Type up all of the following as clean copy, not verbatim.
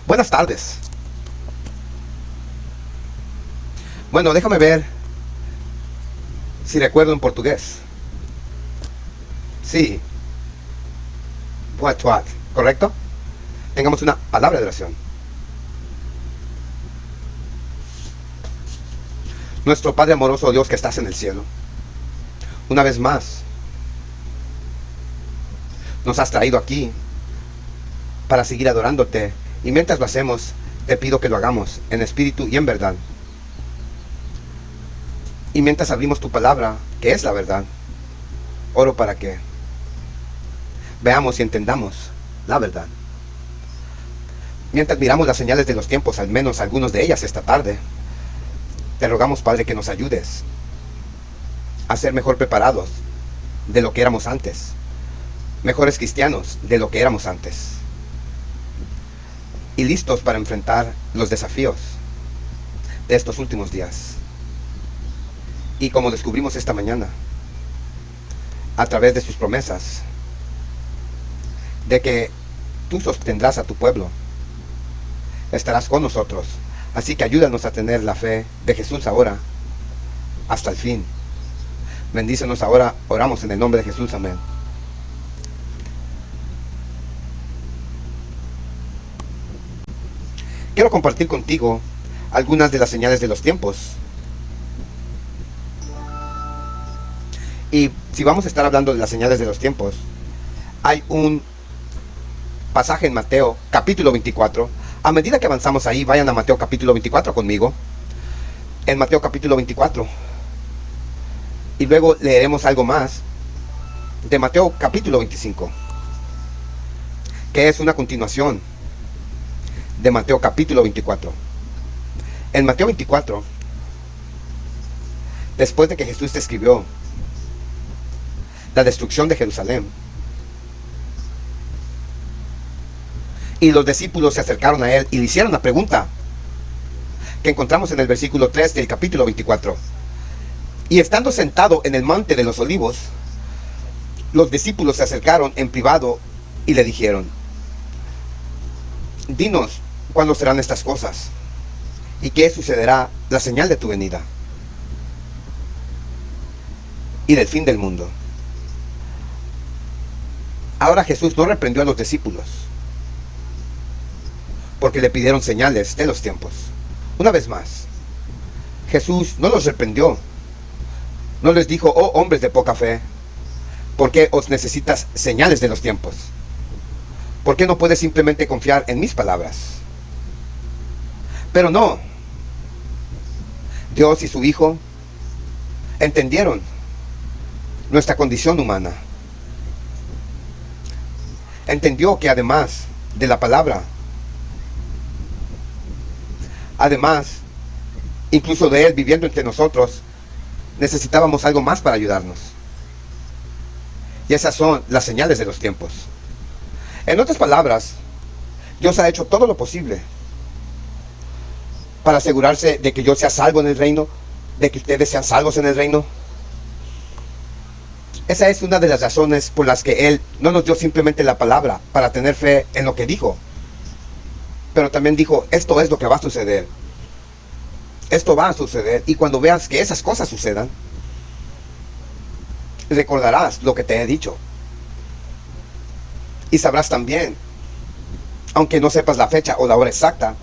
Buenas tardes. Bueno, déjame ver si recuerdo en portugués. Sí. What, ¿correcto? Tengamos una palabra de oración. Nuestro Padre amoroso Dios que estás en el cielo, una vez más nos has traído aquí para seguir adorándote, y mientras lo hacemos te pido que lo hagamos en espíritu y en verdad. Y mientras abrimos tu palabra, que es la verdad, oro para que veamos y entendamos la verdad. Mientras miramos las señales de los tiempos, al menos algunos de ellas esta tarde, te rogamos, Padre, que nos ayudes a ser mejor preparados de lo que éramos antes, mejores cristianos de lo que éramos antes, y listos para enfrentar los desafíos de estos últimos días. Y como descubrimos esta mañana, a través de sus promesas, de que tú sostendrás a tu pueblo, estarás con nosotros. Así que ayúdanos a tener la fe de Jesús ahora, hasta el fin. Bendícenos ahora, oramos en el nombre de Jesús, amén. Quiero compartir contigo algunas de las señales de los tiempos. Y si vamos a estar hablando de las señales de los tiempos, hay un pasaje en Mateo capítulo 24. A medida que avanzamos ahí, vayan a Mateo capítulo 24 conmigo. En Mateo capítulo 24. Y luego leeremos algo más de Mateo capítulo 25, que es una continuación de Mateo capítulo 24. En Mateo 24, después de que Jesús describió la destrucción de Jerusalén, y los discípulos se acercaron a él y le hicieron la pregunta que encontramos en el versículo 3 del capítulo 24. Y estando sentado en el monte de los olivos, los discípulos se acercaron en privado y le dijeron: dinos, ¿cuándo serán estas cosas? ¿Y qué sucederá la señal de tu venida y del fin del mundo? Ahora Jesús no reprendió a los discípulos porque le pidieron señales de los tiempos. Una vez más, Jesús no los reprendió. No les dijo: oh hombres de poca fe, ¿por qué os necesitas señales de los tiempos? ¿Por qué no puedes simplemente confiar en mis palabras? Pero no. Dios y su Hijo entendieron nuestra condición humana. Entendió que además de la palabra, además, incluso de Él viviendo entre nosotros, necesitábamos algo más para ayudarnos. Y esas son las señales de los tiempos. En otras palabras, Dios ha hecho todo lo posible para asegurarse de que yo sea salvo en el reino, de que ustedes sean salvos en el reino. Esa es una de las razones por las que Él no nos dio simplemente la palabra para tener fe en lo que dijo, pero también dijo: esto es lo que va a suceder. Esto va a suceder, y cuando veas que esas cosas sucedan, recordarás lo que te he dicho. Y sabrás también, aunque no sepas la fecha o la hora exacta,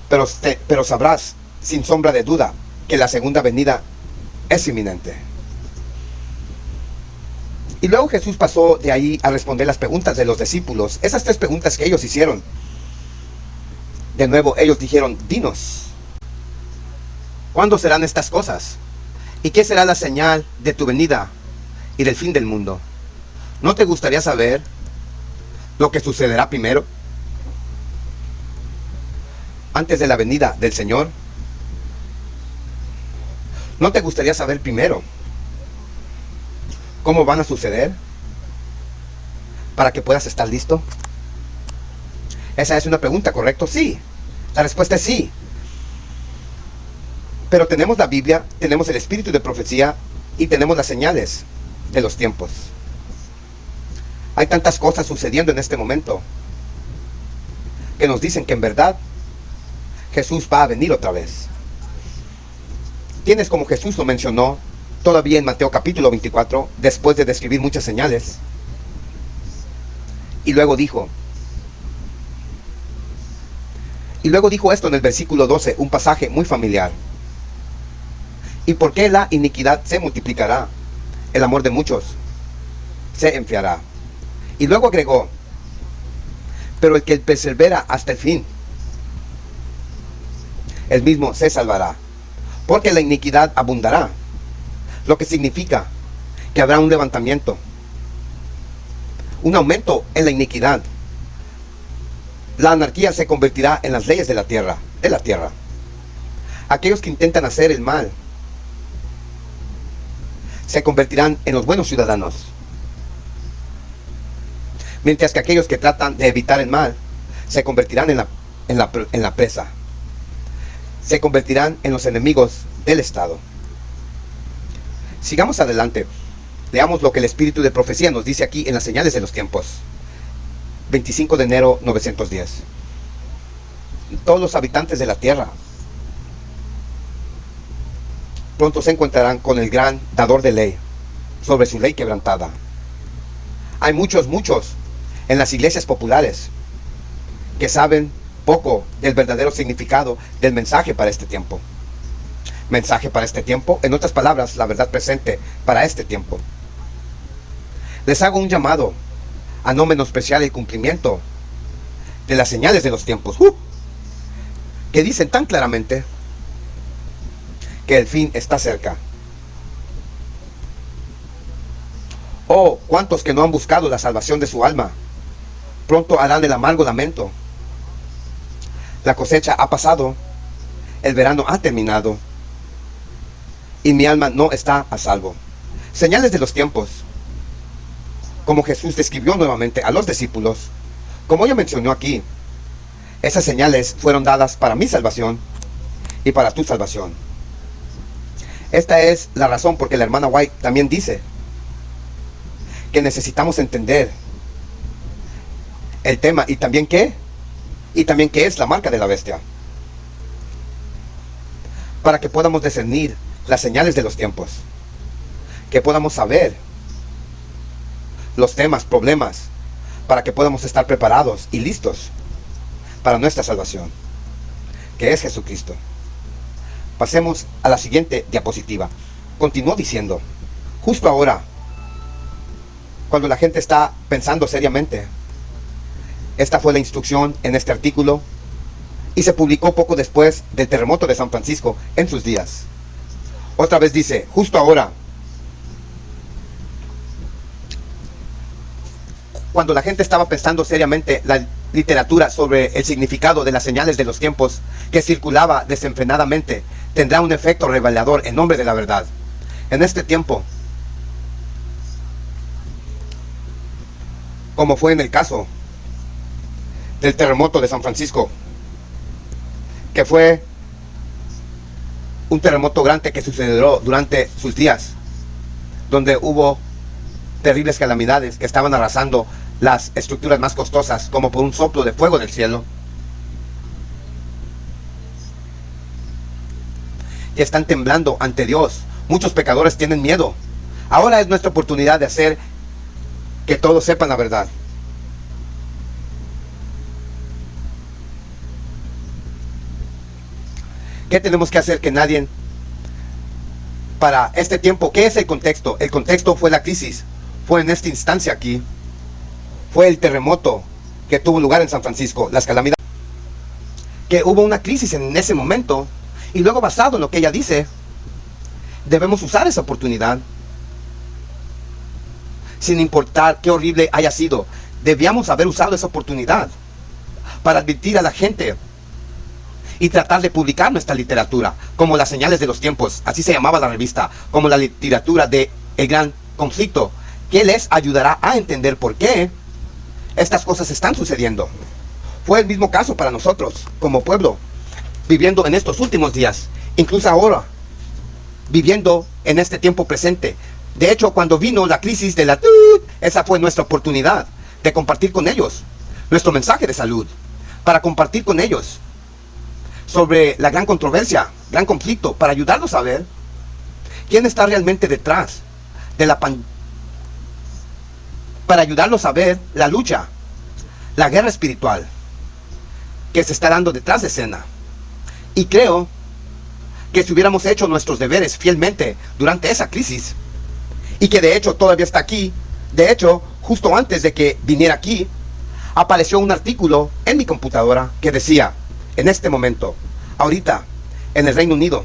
pero sabrás sin sombra de duda que la segunda venida es inminente. Y luego Jesús pasó de ahí a responder las preguntas de los discípulos. Esas tres preguntas que ellos hicieron. De nuevo ellos dijeron: dinos, ¿cuándo serán estas cosas? ¿Y qué será la señal de tu venida y del fin del mundo? ¿No te gustaría saber lo que sucederá primero, antes de la venida del Señor? ¿No te gustaría saber primero cómo van a suceder para que puedas estar listo? Esa es una pregunta, ¿correcto? Sí. La respuesta es sí. Pero tenemos la Biblia, tenemos el espíritu de profecía y tenemos las señales de los tiempos. Hay tantas cosas sucediendo en este momento que nos dicen que en verdad Jesús va a venir otra vez. Tienes como Jesús lo mencionó todavía en Mateo capítulo 24, después de describir muchas señales. Y luego dijo esto en el versículo 12, un pasaje muy familiar. ¿Y por qué la iniquidad se multiplicará? El amor de muchos se enfriará. Y luego agregó, pero el que persevera hasta el fin, el mismo se salvará. Porque la iniquidad abundará, lo que significa que habrá un levantamiento, un aumento en la iniquidad. La anarquía se convertirá en las leyes de la tierra. Aquellos que intentan hacer el mal se convertirán en los buenos ciudadanos, mientras que aquellos que tratan de evitar el mal se convertirán en la presa, se convertirán en los enemigos del Estado. Sigamos adelante. Leamos lo que el Espíritu de Profecía nos dice aquí en las señales de los tiempos. 25 de enero 910. Todos los habitantes de la tierra pronto se encontrarán con el gran dador de ley sobre su ley quebrantada. Hay muchos en las iglesias populares que saben poco del verdadero significado del mensaje para este tiempo. Mensaje para este tiempo, en otras palabras, la verdad presente para este tiempo. Les hago un llamado a no menospreciar el cumplimiento de las señales de los tiempos, que dicen tan claramente que el fin está cerca. Oh, cuántos que no han buscado la salvación de su alma, pronto harán el amargo lamento. La cosecha ha pasado, el verano ha terminado, y mi alma no está a salvo. Señales de los tiempos, como Jesús describió nuevamente a los discípulos, como ya mencionó aquí, esas señales fueron dadas para mi salvación y para tu salvación. Esta es la razón por que la hermana White también dice que necesitamos entender el tema y también qué es la marca de la bestia, para que podamos discernir las señales de los tiempos, que podamos saber los temas, problemas, para que podamos estar preparados y listos para nuestra salvación, que es Jesucristo. Pasemos a la siguiente diapositiva. Continuó diciendo, justo ahora, cuando la gente está pensando seriamente, esta fue la instrucción en este artículo y se publicó poco después del terremoto de San Francisco en sus días. Otra vez dice, justo ahora, cuando la gente estaba pensando seriamente la literatura sobre el significado de las señales de los tiempos que circulaba desenfrenadamente, tendrá un efecto revelador en nombre de la verdad. En este tiempo, como fue en el caso del terremoto de San Francisco, que fue un terremoto grande que sucedió durante sus días, donde hubo terribles calamidades que estaban arrasando las estructuras más costosas, como por un soplo de fuego del cielo. Y están temblando ante Dios. Muchos pecadores tienen miedo. Ahora es nuestra oportunidad de hacer que todos sepan la verdad. ¿Qué tenemos que hacer que nadie... Para este tiempo, ¿qué es el contexto? El contexto fue la crisis. Fue en esta instancia aquí. Fue el terremoto que tuvo lugar en San Francisco. Las calamidades. Que hubo una crisis en ese momento. Y luego, basado en lo que ella dice, debemos usar esa oportunidad. Sin importar qué horrible haya sido, debíamos haber usado esa oportunidad para advertir a la gente y tratar de publicar nuestra literatura, como las señales de los tiempos, así se llamaba la revista, como la literatura de el gran conflicto, que les ayudará a entender por qué estas cosas están sucediendo. Fue el mismo caso para nosotros, como pueblo, viviendo en estos últimos días, incluso ahora, viviendo en este tiempo presente. De hecho, cuando vino la crisis de esa fue nuestra oportunidad de compartir con ellos nuestro mensaje de salud. para compartir con ellos sobre la gran controversia, gran conflicto, para ayudarlos a ver quién está realmente detrás de la para ayudarlos a ver la lucha, la guerra espiritual que se está dando detrás de escena. Y creo que si hubiéramos hecho nuestros deberes fielmente durante esa crisis, y que de hecho todavía está aquí, de hecho, justo antes de que viniera aquí, apareció un artículo en mi computadora que decía, en este momento, ahorita, en el Reino Unido,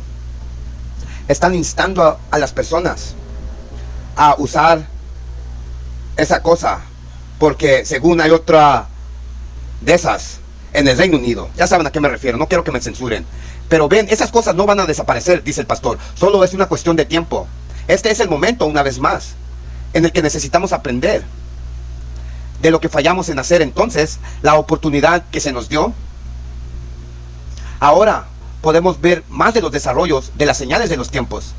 están instando a las personas a usar esa cosa, porque según hay otra de esas en el Reino Unido. Ya saben a qué me refiero, no quiero que me censuren. Pero ven, esas cosas no van a desaparecer, dice el pastor, solo es una cuestión de tiempo. Este es el momento, una vez más, en el que necesitamos aprender de lo que fallamos en hacer. Entonces, la oportunidad que se nos dio, ahora podemos ver más de los desarrollos de las señales de los tiempos.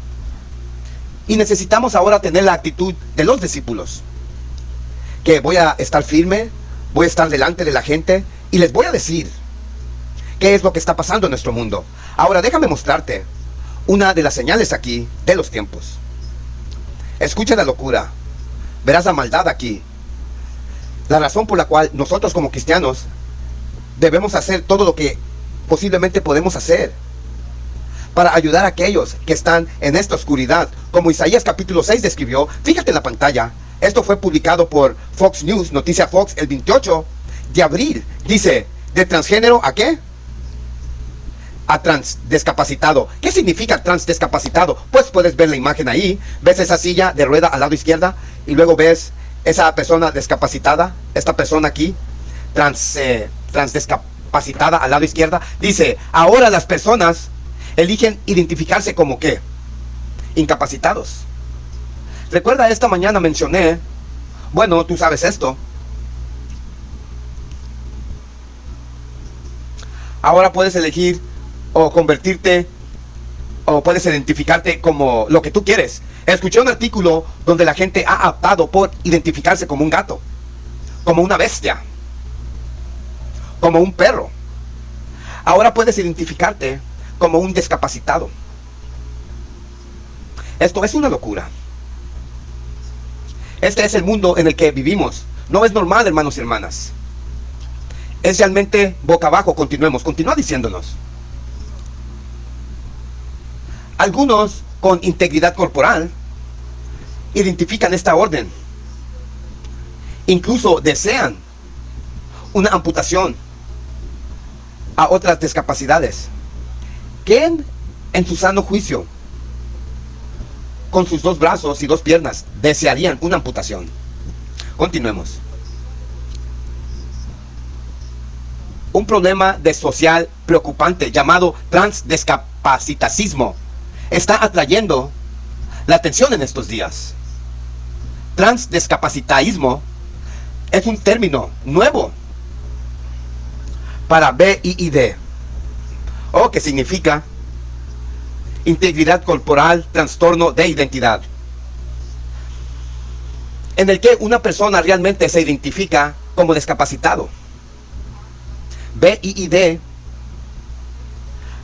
Y necesitamos ahora tener la actitud de los discípulos, que voy a estar firme, voy a estar delante de la gente y les voy a decir qué es lo que está pasando en nuestro mundo. Ahora déjame mostrarte una de las señales aquí de los tiempos. Escucha la locura, verás la maldad aquí. La razón por la cual nosotros como cristianos debemos hacer todo lo que posiblemente podemos hacer para ayudar a aquellos que están en esta oscuridad, como Isaías capítulo 6 describió. Fíjate en la pantalla, esto fue publicado por Fox News, Noticia Fox, el 28 de abril. Dice, ¿de transgénero a qué? A transdiscapacitado. ¿Qué significa transdiscapacitado? Pues puedes ver la imagen ahí, ves esa silla de rueda al lado izquierda y luego ves esa persona discapacitada, esta persona aquí, transdiscapacitada al lado izquierda. Dice, ahora las personas eligen identificarse como ¿qué? Incapacitados. Recuerda, esta mañana mencioné, bueno, tú sabes esto. Ahora puedes elegir o convertirte o puedes identificarte como lo que tú quieres. Escuché un artículo donde la gente ha optado por identificarse como un gato, como una bestia, como un perro. Ahora puedes identificarte como un discapacitado. Esto es una locura. Este es el mundo en el que vivimos. No es normal, hermanos y hermanas. Es realmente boca abajo. Continuemos. Continúa diciéndonos. Algunos con integridad corporal identifican esta orden. Incluso desean una amputación a otras discapacidades. ¿Quién en su sano juicio, con sus dos brazos y dos piernas, desearían una amputación? Continuemos. Un problema de social preocupante llamado transdiscapacitismo está atrayendo la atención en estos días. Transdiscapacitismo es un término nuevo para BID, o que significa integridad corporal, trastorno de identidad, en el que una persona realmente se identifica como discapacitado. BID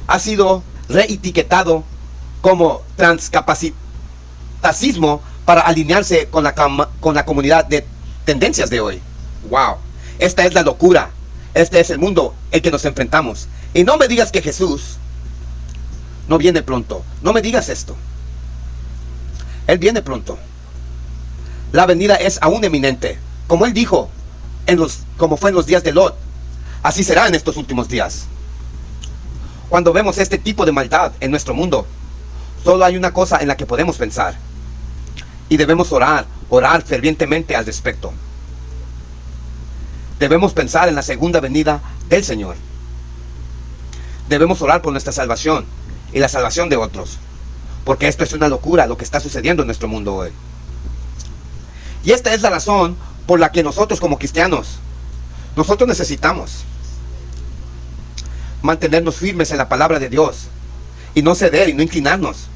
ha sido reetiquetado como transcapacitismo para alinearse con la comunidad de tendencias de hoy. Wow, esta es la locura. Este es el mundo en que nos enfrentamos. Y no me digas que Jesús no viene pronto. No me digas esto. Él viene pronto. La venida es aún eminente. Como Él dijo, como fue en los días de Lot, así será en estos últimos días. Cuando vemos este tipo de maldad en nuestro mundo, solo hay una cosa en la que podemos pensar. Y debemos orar fervientemente al respecto. Debemos pensar en la segunda venida del Señor. Debemos orar por nuestra salvación y la salvación de otros. Porque esto es una locura lo que está sucediendo en nuestro mundo hoy. Y esta es la razón por la que nosotros como cristianos, nosotros necesitamos mantenernos firmes en la palabra de Dios y no ceder y no inclinarnos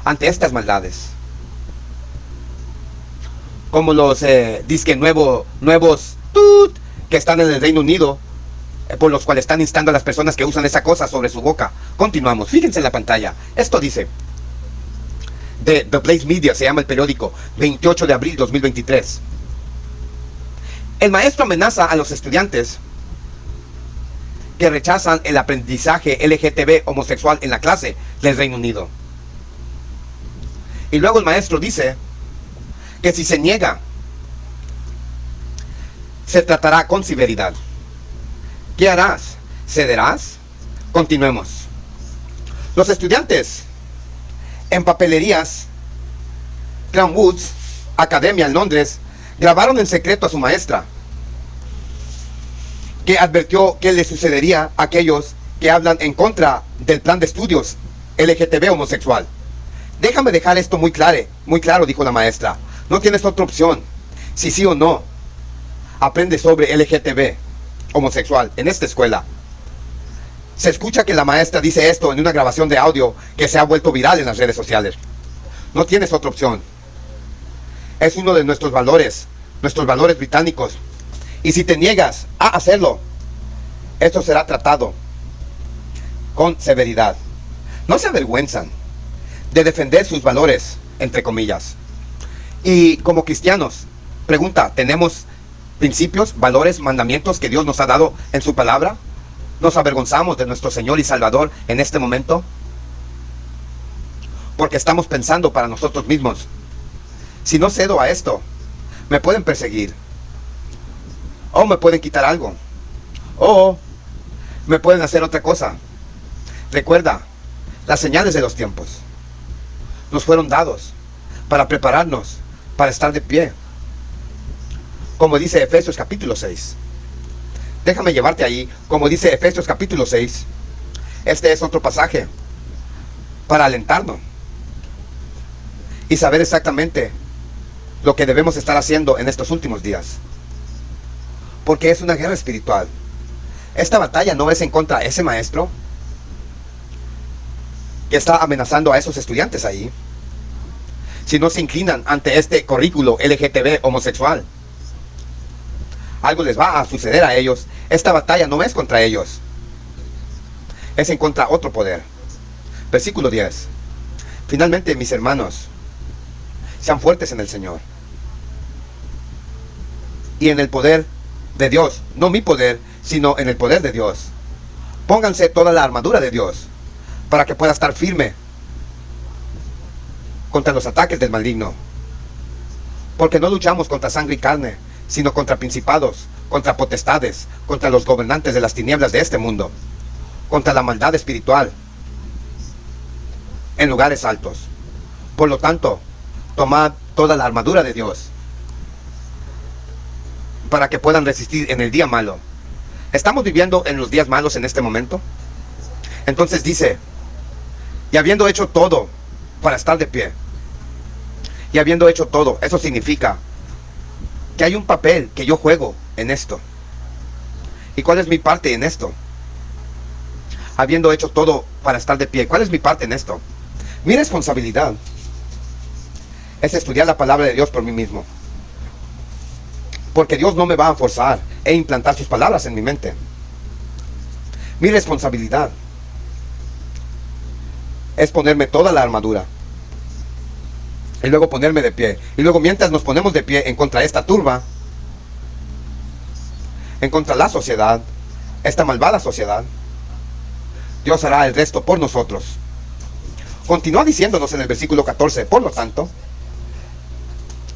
ante estas maldades. Como los nuevos que están en el Reino Unido, por los cuales están instando a las personas que usan esa cosa sobre su boca. Continuamos, fíjense en la pantalla. Esto dice, de The Blaze Media, se llama el periódico, 28 de abril 2023. El maestro amenaza a los estudiantes que rechazan el aprendizaje LGTB homosexual en la clase del Reino Unido. Y luego el maestro dice que si se niega, se tratará con severidad. ¿Qué harás? ¿Cederás? Continuemos. Los estudiantes en papelerías Crown Woods Academia en Londres grabaron en secreto a su maestra, que advirtió que le sucedería a aquellos que hablan en contra del plan de estudios LGTB homosexual. Déjame dejar esto muy claro, dijo la maestra. No tienes otra opción. Si sí o no, aprende sobre LGTB homosexual en esta escuela. Se escucha que la maestra dice esto en una grabación de audio que se ha vuelto viral en las redes sociales. No tienes otra opción. Es uno de nuestros valores británicos. Y si te niegas a hacerlo, esto será tratado con severidad. No se avergüenzan de defender sus valores, entre comillas. Y como cristianos, pregunta, ¿tenemos principios, valores, mandamientos que Dios nos ha dado en su palabra? ¿Nos avergonzamos de nuestro Señor y Salvador en este momento? Porque estamos pensando para nosotros mismos, si no cedo a esto, me pueden perseguir, o me pueden quitar algo, o me pueden hacer otra cosa. Recuerda, las señales de los tiempos nos fueron dados para prepararnos para estar de pie. Como dice Efesios capítulo 6. Déjame llevarte ahí. Como dice Efesios capítulo 6. Este es otro pasaje para alentarnos y saber exactamente lo que debemos estar haciendo en estos últimos días. Porque es una guerra espiritual. Esta batalla no es en contra de ese maestro que está amenazando a esos estudiantes ahí, si no se inclinan ante este currículo LGTB homosexual. Algo les va a suceder a ellos. Esta batalla no es contra ellos, es en contra otro poder. Versículo 10. Finalmente, mis hermanos, sean fuertes en el Señor y en el poder de Dios. No mi poder, sino en el poder de Dios. Pónganse toda la armadura de Dios para que pueda estar firme contra los ataques del maligno. Porque no luchamos contra sangre y carne, sino contra principados, contra potestades, contra los gobernantes de las tinieblas de este mundo, contra la maldad espiritual en lugares altos. Por lo tanto, tomad toda la armadura de Dios para que puedan resistir en el día malo. ¿Estamos viviendo en los días malos en este momento? Entonces dice, y habiendo hecho todo para estar de pie, y habiendo hecho todo, eso significa que hay un papel que yo juego en esto. ¿Y cuál es mi parte en esto? Habiendo hecho todo para estar de pie, ¿cuál es mi parte en esto? Mi responsabilidad es estudiar la palabra de Dios por mí mismo. Porque Dios no me va a forzar e implantar sus palabras en mi mente. Mi responsabilidad es ponerme toda la armadura y luego ponerme de pie. Y luego, mientras nos ponemos de pie en contra de esta turba, en contra de la sociedad, esta malvada sociedad, Dios hará el resto por nosotros. Continúa diciéndonos en el versículo 14, por lo tanto,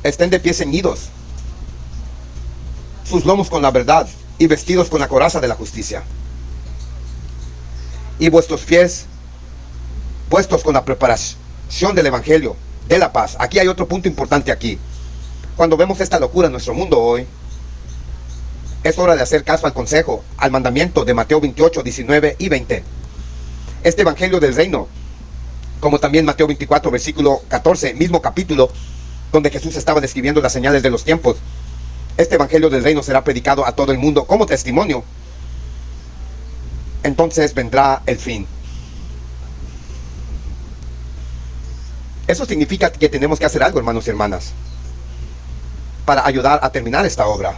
estén de pie ceñidos sus lomos con la verdad y vestidos con la coraza de la justicia, y vuestros pies puestos con la preparación del evangelio de la paz. Aquí hay otro punto importante aquí. Cuando vemos esta locura en nuestro mundo hoy, es hora de hacer caso al consejo, al mandamiento de Mateo 28, 19 y 20. Este evangelio del reino, como también Mateo 24, versículo 14, mismo capítulo donde Jesús estaba describiendo las señales de los tiempos. Este evangelio del reino será predicado a todo el mundo como testimonio. Entonces vendrá el fin. Eso significa que tenemos que hacer algo, hermanos y hermanas, para ayudar a terminar esta obra.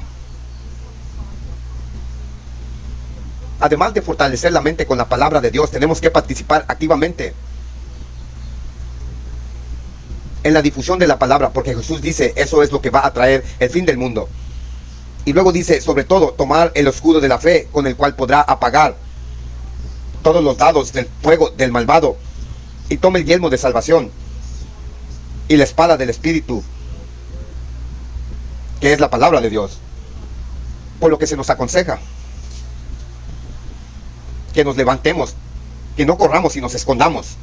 además de fortalecer la mente con la palabra de Dios, tenemos que participar activamente en la difusión de la palabra, porque Jesús dice, eso es lo que va a traer el fin del mundo. Y luego dice, sobre todo, tomar el escudo de la fe, con el cual podrá apagar todos los dardos del fuego del malvado, y tome el yelmo de salvación y la espada del Espíritu, que es la palabra de Dios. Por lo que se nos aconseja que nos levantemos, que no corramos y nos escondamos.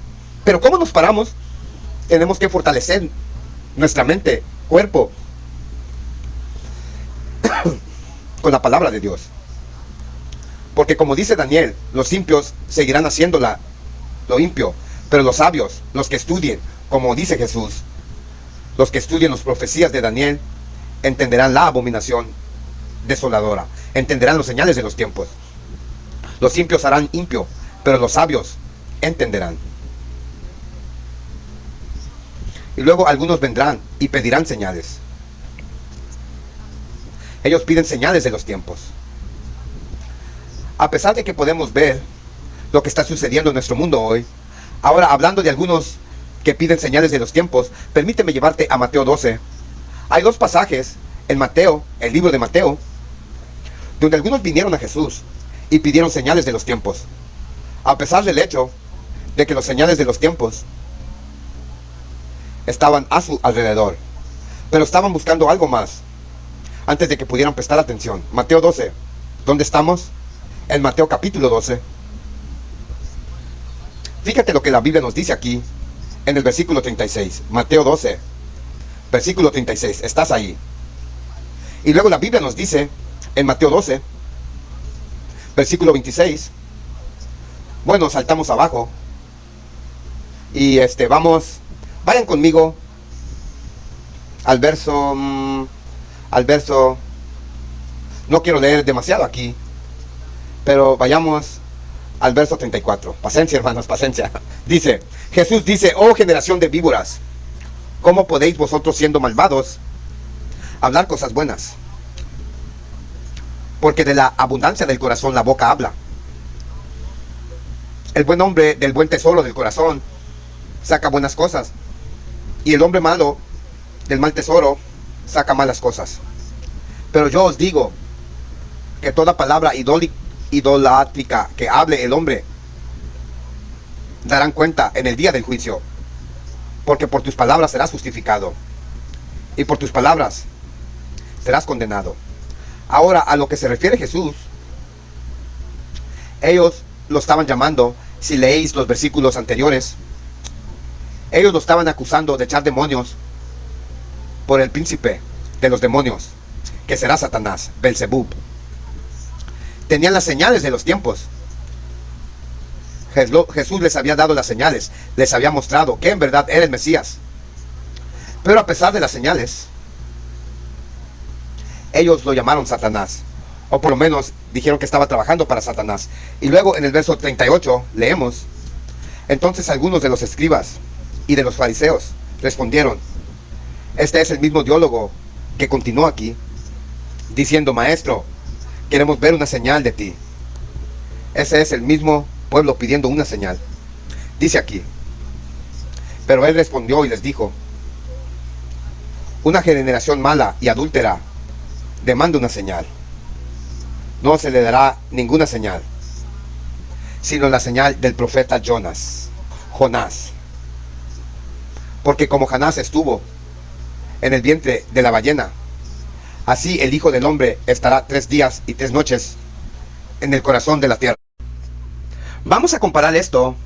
Pero ¿cómo nos paramos? Tenemos que fortalecer nuestra mente, cuerpo, con la palabra de Dios. Porque como dice Daniel, los impios seguirán haciendo lo impio, pero los sabios, los que estudien, como dice Jesús, los que estudien las profecías de Daniel, entenderán la abominación desoladora, entenderán los señales de los tiempos. Los impios harán impio, pero los sabios entenderán. Y luego algunos vendrán y pedirán señales. Ellos piden señales de los tiempos. A pesar de que podemos ver lo que está sucediendo en nuestro mundo hoy, ahora hablando de algunos que piden señales de los tiempos, permíteme llevarte a Mateo 12. Hay dos pasajes en Mateo, el libro de Mateo, donde algunos vinieron a Jesús y pidieron señales de los tiempos, a pesar del hecho de que las señales de los tiempos estaban a su alrededor, pero estaban buscando algo más antes de que pudieran prestar atención. Mateo 12, ¿dónde estamos? En Mateo capítulo 12. Fíjate lo que la Biblia nos dice aquí en el versículo 36. Mateo 12, versículo 36. Estás ahí. Y luego la Biblia nos dice en Mateo 12, versículo 26. Bueno, saltamos abajo y vayan conmigo al verso, no quiero leer demasiado aquí, pero vayamos al verso 34. Paciencia, hermanos, paciencia. Dice, Jesús dice, oh generación de víboras, ¿cómo podéis vosotros, siendo malvados, hablar cosas buenas? Porque de la abundancia del corazón la boca habla. El buen hombre del buen tesoro del corazón saca buenas cosas, y el hombre malo del mal tesoro saca malas cosas. Pero yo os digo que toda palabra idolátrica que hable el hombre darán cuenta en el día del juicio, porque por tus palabras serás justificado y por tus palabras serás condenado. Ahora, a lo que se refiere Jesús, ellos lo estaban llamando, si leéis los versículos anteriores, ellos lo estaban acusando de echar demonios por el príncipe de los demonios, que será Satanás, Belzebub. Tenían las señales de los tiempos. Jesús les había dado las señales, les había mostrado que en verdad era el Mesías. Pero a pesar de las señales, ellos lo llamaron Satanás, o por lo menos dijeron que estaba trabajando para Satanás. Y luego en el verso 38 leemos, entonces algunos de los escribas y de los fariseos respondieron, este es el mismo diálogo que continuó aquí, diciendo, maestro, queremos ver una señal de ti. Ese es el mismo pueblo pidiendo una señal. Dice aquí, pero él respondió y les dijo, una generación mala y adúltera demanda una señal. No se le dará ninguna señal, sino la señal del profeta Jonás. Porque como Jonás estuvo en el vientre de la ballena, así el Hijo del Hombre estará 3 días y 3 noches en el corazón de la tierra. Vamos a comparar esto.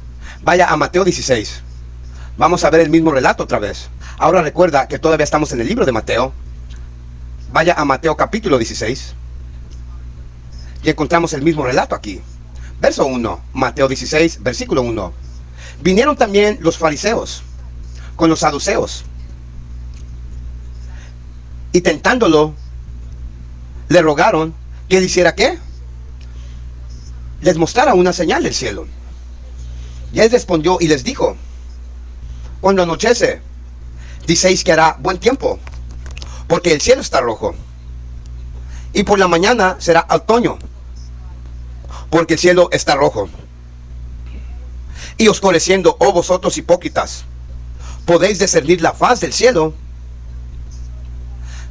Vaya a Mateo 16. Vamos a ver el mismo relato otra vez. Ahora recuerda que todavía estamos en el libro de Mateo. Vaya a Mateo capítulo 16. Y encontramos el mismo relato aquí. Verso 1. Mateo 16, versículo 1. Vinieron también los fariseos con los saduceos, y tentándolo, le rogaron que él hiciera ¿qué? Les mostrara una señal del cielo. Y él respondió y les dijo, cuando anochece, diceis que hará buen tiempo, porque el cielo está rojo, y por la mañana será otoño, porque el cielo está rojo. Y oscureciendo, oh vosotros hipócritas, podéis discernir la faz del cielo,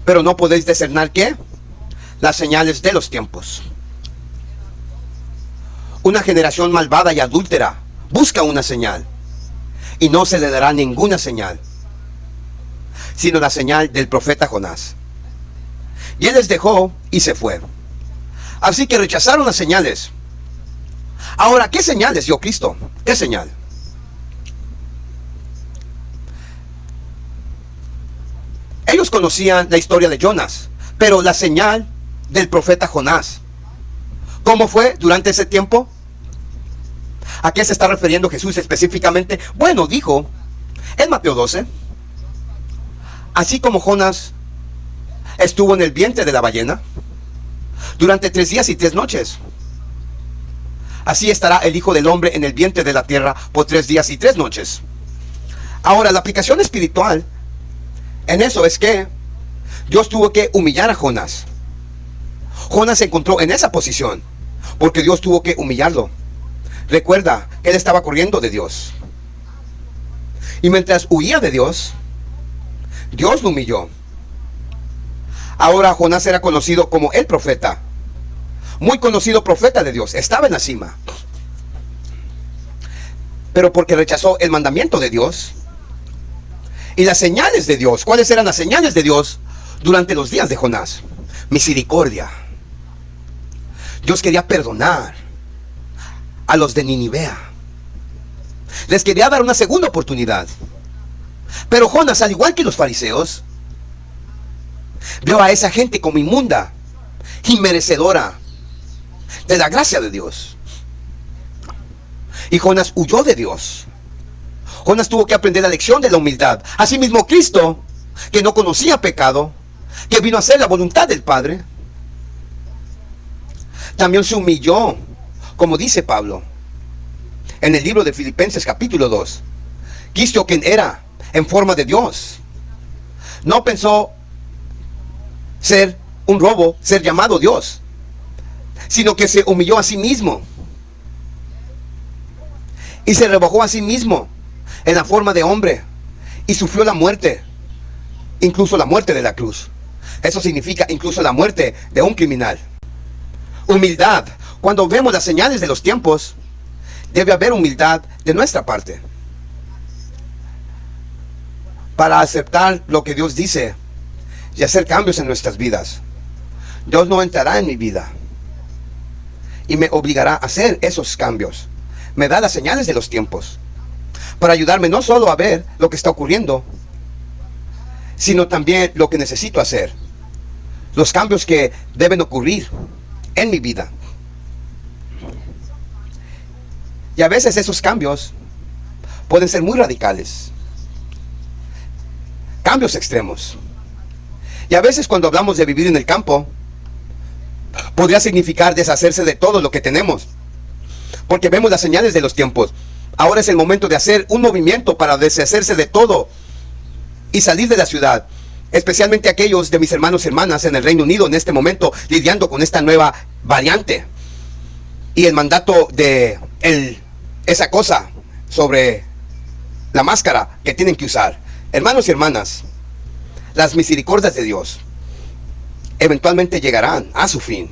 pero no podéis discernir ¿qué? Las señales de los tiempos. Una generación malvada y adúltera busca una señal, y no se le dará ninguna señal, sino la señal del profeta Jonás. Y él les dejó y se fue. Así que rechazaron las señales. Ahora, ¿qué señales dio Cristo? ¿Qué señal? Ellos conocían la historia de Jonás, pero la señal del profeta Jonás, ¿cómo fue durante ese tiempo? ¿A qué se está refiriendo Jesús específicamente? Bueno, dijo en Mateo 12, así como Jonás estuvo en el vientre de la ballena durante 3 días y 3 noches, así estará el Hijo del Hombre en el vientre de la tierra por 3 días y 3 noches. Ahora, la aplicación espiritual en eso es que Dios tuvo que humillar a Jonás. Jonás se encontró en esa posición porque Dios tuvo que humillarlo. Recuerda que él estaba corriendo de Dios. Y mientras huía de Dios, Dios lo humilló. Ahora Jonás era conocido como el profeta. Muy conocido profeta de Dios. Estaba en la cima. Pero porque rechazó el mandamiento de Dios y las señales de Dios. ¿Cuáles eran las señales de Dios durante los días de Jonás? Misericordia. Dios quería perdonar a los de Ninivea. Les quería dar una segunda oportunidad. Pero Jonás, al igual que los fariseos, vio a esa gente como inmunda y merecedora de la gracia de Dios. Y Jonás huyó de Dios. Jonás tuvo que aprender la lección de la humildad. Asimismo, Cristo, que no conocía pecado, que vino a hacer la voluntad del Padre, también se humilló, como dice Pablo en el libro de Filipenses capítulo 2. Cristo, quien era en forma de Dios, no pensó ser un robo, ser llamado Dios, sino que se humilló a sí mismo y se rebajó a sí mismo en la forma de hombre y sufrió la muerte, incluso la muerte de la cruz. Eso significa incluso la muerte de un criminal. Humildad. Cuando vemos las señales de los tiempos, debe haber humildad de nuestra parte para aceptar lo que Dios dice y hacer cambios en nuestras vidas. Dios no entrará en mi vida y me obligará a hacer esos cambios. Me da las señales de los tiempos para ayudarme no solo a ver lo que está ocurriendo, sino también lo que necesito hacer, los cambios que deben ocurrir en mi vida. Y a veces esos cambios pueden ser muy radicales, cambios extremos. Y a veces cuando hablamos de vivir en el campo, podría significar deshacerse de todo lo que tenemos, porque vemos las señales de los tiempos. Ahora es el momento de hacer un movimiento para deshacerse de todo y salir de la ciudad, especialmente aquellos de mis hermanos y hermanas en el Reino Unido en este momento lidiando con esta nueva variante y el mandato de esa cosa sobre la máscara que tienen que usar. Hermanos y hermanas, las misericordias de Dios eventualmente llegarán a su fin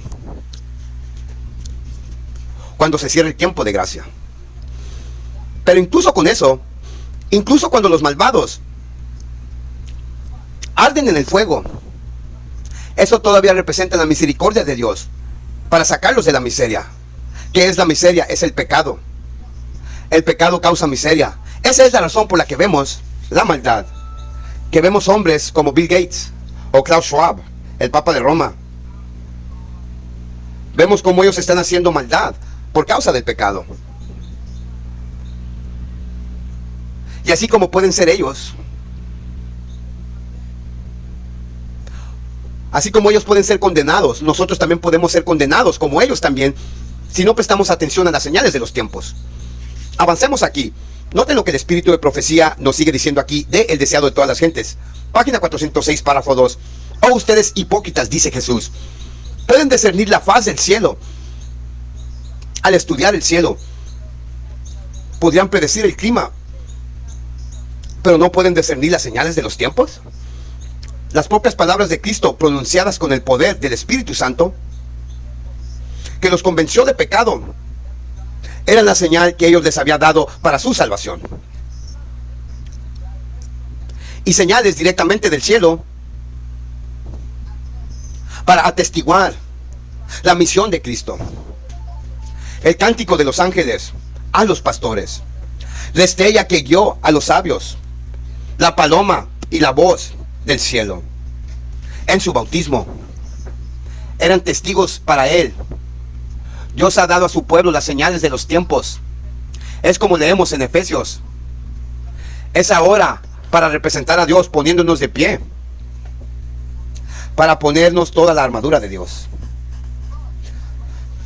cuando se cierre el tiempo de gracia. Pero incluso con eso, incluso cuando los malvados arden en el fuego, eso todavía representa la misericordia de Dios para sacarlos de la miseria. ¿Qué es la miseria? Es el pecado. El pecado causa miseria. Esa es la razón por la que vemos la maldad, que vemos hombres como Bill Gates o Klaus Schwab, el Papa de Roma. Vemos cómo ellos están haciendo maldad por causa del pecado. Y así como pueden ser ellos, así como ellos pueden ser condenados, nosotros también podemos ser condenados como ellos también, si no prestamos atención a las señales de los tiempos. Avancemos aquí. Noten lo que el espíritu de profecía nos sigue diciendo aquí de el deseado de todas las gentes. Página 406, párrafo 2. Oh, ustedes hipócritas, dice Jesús, pueden discernir la faz del cielo, al estudiar el cielo, podrían predecir el clima, pero no pueden discernir las señales de los tiempos. Las propias palabras de Cristo, pronunciadas con el poder del Espíritu Santo, que los convenció de pecado, eran la señal que ellos les había dado para su salvación. Y señales directamente del cielo para atestiguar la misión de Cristo. El cántico de los ángeles a los pastores, la estrella que guió a los sabios, la paloma y la voz del cielo. En su bautismo eran testigos para él. Dios ha dado a su pueblo las señales de los tiempos. Es como leemos en Efesios. Es ahora para representar a Dios poniéndonos de pie, para ponernos toda la armadura de Dios.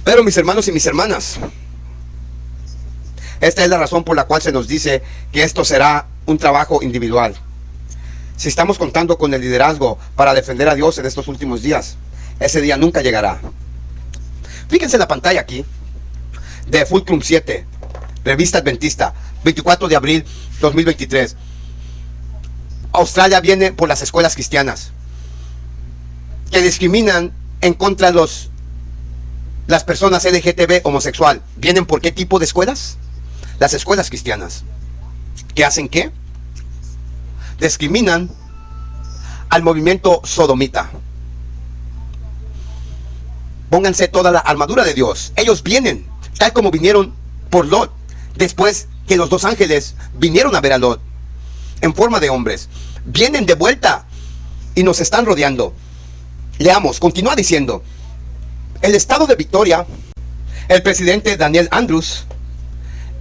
Pero mis hermanos y mis hermanas, esta es la razón por la cual se nos dice que esto será un trabajo individual. Si estamos contando con el liderazgo para defender a Dios en estos últimos días, ese día nunca llegará. Fíjense en la pantalla aquí de Fulcrum 7, Revista Adventista, 24 de abril 2023. Australia viene por las escuelas cristianas que discriminan en contra de las personas LGTB homosexual. ¿Vienen por qué tipo de escuelas? Las escuelas cristianas. ¿Qué hacen qué? Discriminan al movimiento sodomita. Pónganse toda la armadura de Dios. Ellos vienen, tal como vinieron por Lot, después que los dos ángeles vinieron a ver a Lot, en forma de hombres. Vienen de vuelta y nos están rodeando. Leamos, continúa diciendo. El estado de Victoria, el presidente Daniel Andrews,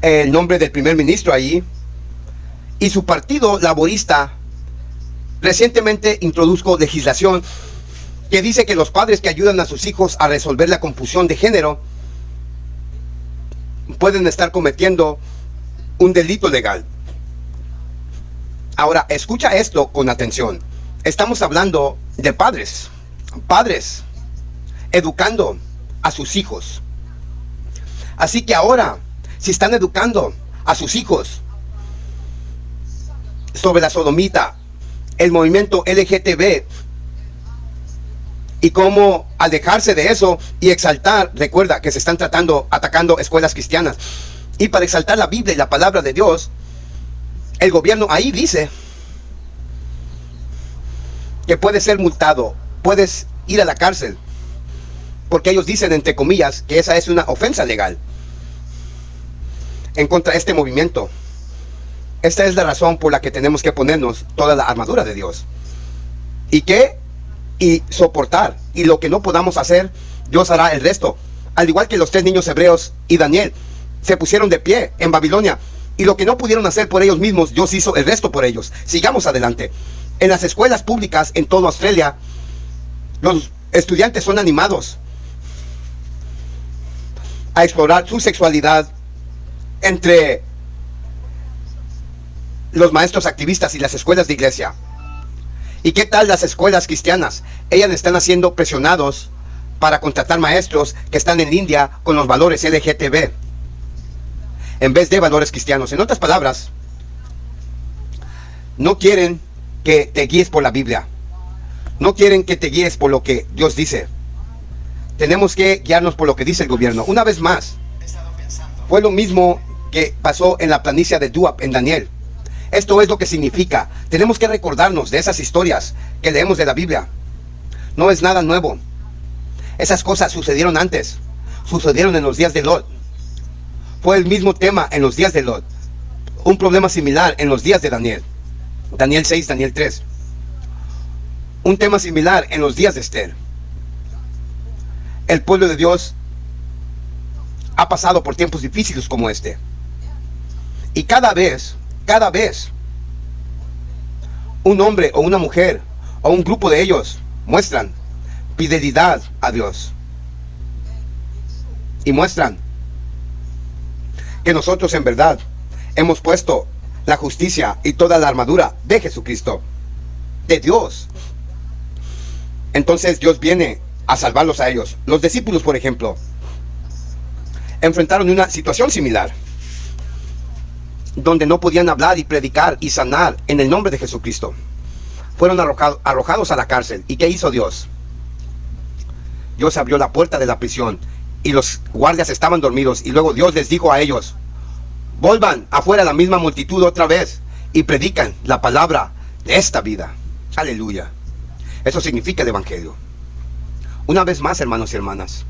el nombre del primer ministro allí, y su partido laborista, recientemente introdujo legislación que dice que los padres que ayudan a sus hijos a resolver la confusión de género pueden estar cometiendo un delito legal. Ahora, escucha esto con atención. Estamos hablando de padres educando a sus hijos. Así que ahora, si están educando a sus hijos sobre la sodomita, el movimiento LGTB, y cómo alejarse de eso y exaltar, recuerda que se están atacando escuelas cristianas, y para exaltar la Biblia y la palabra de Dios, el gobierno ahí dice que puedes ser multado, puedes ir a la cárcel, porque ellos dicen, entre comillas, que esa es una ofensa legal en contra de este movimiento. Esta es la razón por la que tenemos que ponernos toda la armadura de Dios. Y soportar. Y lo que no podamos hacer, Dios hará el resto. Al igual que los 3 niños hebreos y Daniel se pusieron de pie en Babilonia. Y lo que no pudieron hacer por ellos mismos, Dios hizo el resto por ellos. Sigamos adelante. En las escuelas públicas en toda Australia, los estudiantes son animados a explorar su sexualidad entre los maestros activistas y las escuelas de iglesia. ¿Y qué tal las escuelas cristianas? Ellas están siendo presionados para contratar maestros que están en India con los valores LGTB en vez de valores cristianos. En otras palabras, no quieren que te guíes por la Biblia. No quieren que te guíes por lo que Dios dice. Tenemos que guiarnos por lo que dice el gobierno. Una vez más, fue lo mismo que pasó en la planicie de Duap en Daniel. Esto es lo que significa. Tenemos que recordarnos de esas historias que leemos de la Biblia. No es nada nuevo. Esas cosas sucedieron antes. Sucedieron en los días de Lot. Fue el mismo tema en los días de Lot. Un problema similar en los días de Daniel. Daniel 6, Daniel 3. Un tema similar en los días de Esther. El pueblo de Dios ha pasado por tiempos difíciles como este. Y cada vez, un hombre o una mujer o un grupo de ellos muestran fidelidad a Dios. Y muestran que nosotros en verdad hemos puesto la justicia y toda la armadura de Jesucristo, de Dios. Entonces Dios viene a salvarlos a ellos. Los discípulos, por ejemplo, enfrentaron una situación similar, donde no podían hablar y predicar y sanar en el nombre de Jesucristo. Fueron arrojados a la cárcel. ¿Y qué hizo Dios? Dios abrió la puerta de la prisión y los guardias estaban dormidos, y luego Dios les dijo a ellos: vuelvan afuera a la misma multitud otra vez y predican la palabra de esta vida. Aleluya. Eso significa el evangelio. Una vez más, hermanos y hermanas,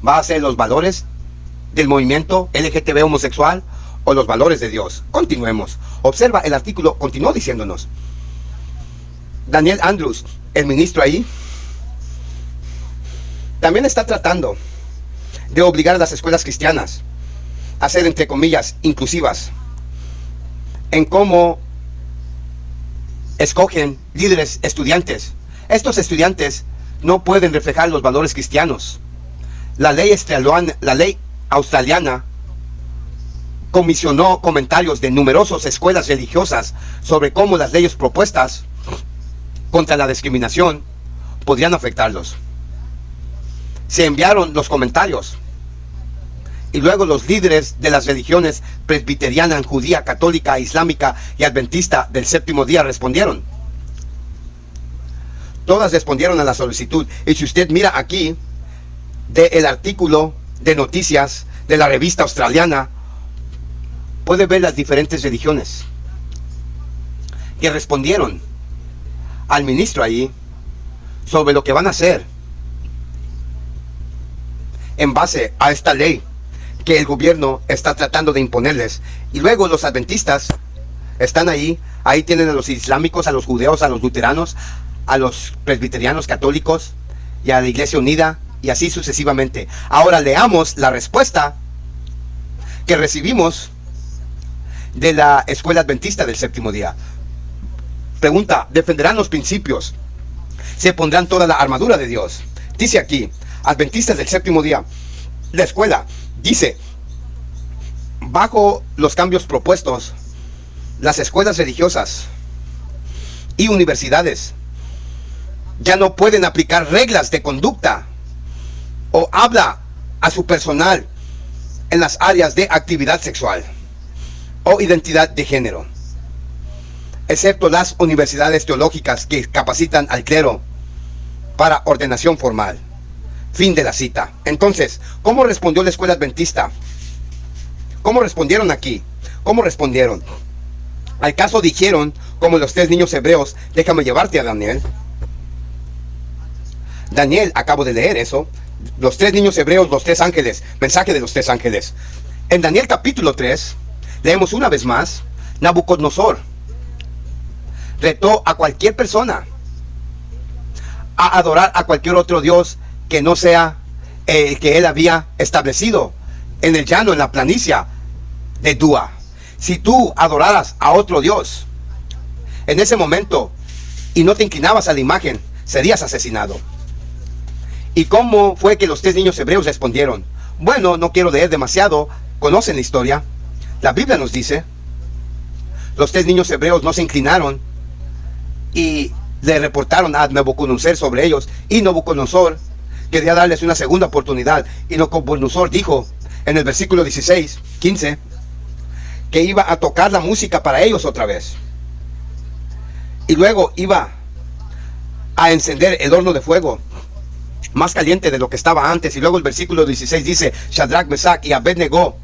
¿va a ser los valores del movimiento LGTB homosexual o los valores de Dios? Continuemos. Observa, el artículo continuó diciéndonos: Daniel Andrews, el ministro ahí, también está tratando de obligar a las escuelas cristianas a ser, entre comillas, inclusivas en cómo escogen líderes estudiantes. Estos estudiantes no pueden reflejar los valores cristianos. La ley australiana comisionó comentarios de numerosas escuelas religiosas sobre cómo las leyes propuestas contra la discriminación podrían afectarlos. Se enviaron los comentarios y luego los líderes de las religiones presbiteriana, judía, católica, islámica y adventista del séptimo día respondieron. Todas respondieron a la solicitud. Y si usted mira aquí del artículo de noticias de la revista australiana, puede ver las diferentes religiones que respondieron al ministro allí sobre lo que van a hacer en base a esta ley que el gobierno está tratando de imponerles. Y luego los adventistas están ahí tienen a los islámicos, a los judeos, a los luteranos, a los presbiterianos católicos y a la Iglesia Unida, y así sucesivamente. Ahora leamos la respuesta que recibimos de la escuela adventista del séptimo día. Pregunta: ¿defenderán los principios? ¿Se pondrán toda la armadura de Dios? Dice aquí, adventistas del séptimo día, la escuela dice: bajo los cambios propuestos, las escuelas religiosas y universidades ya no pueden aplicar reglas de conducta o habla a su personal en las áreas de actividad sexual o identidad de género, excepto las universidades teológicas que capacitan al clero para ordenación formal. Fin de la cita. Entonces, ¿cómo respondió la escuela adventista? ¿Cómo respondieron aquí? ¿Cómo respondieron? Al caso dijeron, como los tres niños hebreos: déjame llevarte a Daniel. Daniel, acabo de leer eso. Los tres niños hebreos, los tres ángeles, mensaje de los tres ángeles. En Daniel capítulo 3, leemos una vez más: Nabucodonosor retó a cualquier persona a adorar a cualquier otro dios que no sea el que él había establecido en el llano, en la planicie de Dúa. Si tú adoraras a otro dios en ese momento y no te inclinabas a la imagen, serías asesinado. ¿Y cómo fue que los tres niños hebreos respondieron? Bueno, no quiero leer demasiado, conocen la historia. La Biblia nos dice: los tres niños hebreos no se inclinaron y le reportaron a Nabucodonosor sobre ellos, y Nabucodonosor quería darles una segunda oportunidad, y Nabucodonosor dijo en el versículo 15 que iba a tocar la música para ellos otra vez, y luego iba a encender el horno de fuego más caliente de lo que estaba antes. Y luego el versículo 16 dice: Shadrach, Mesach y Abednego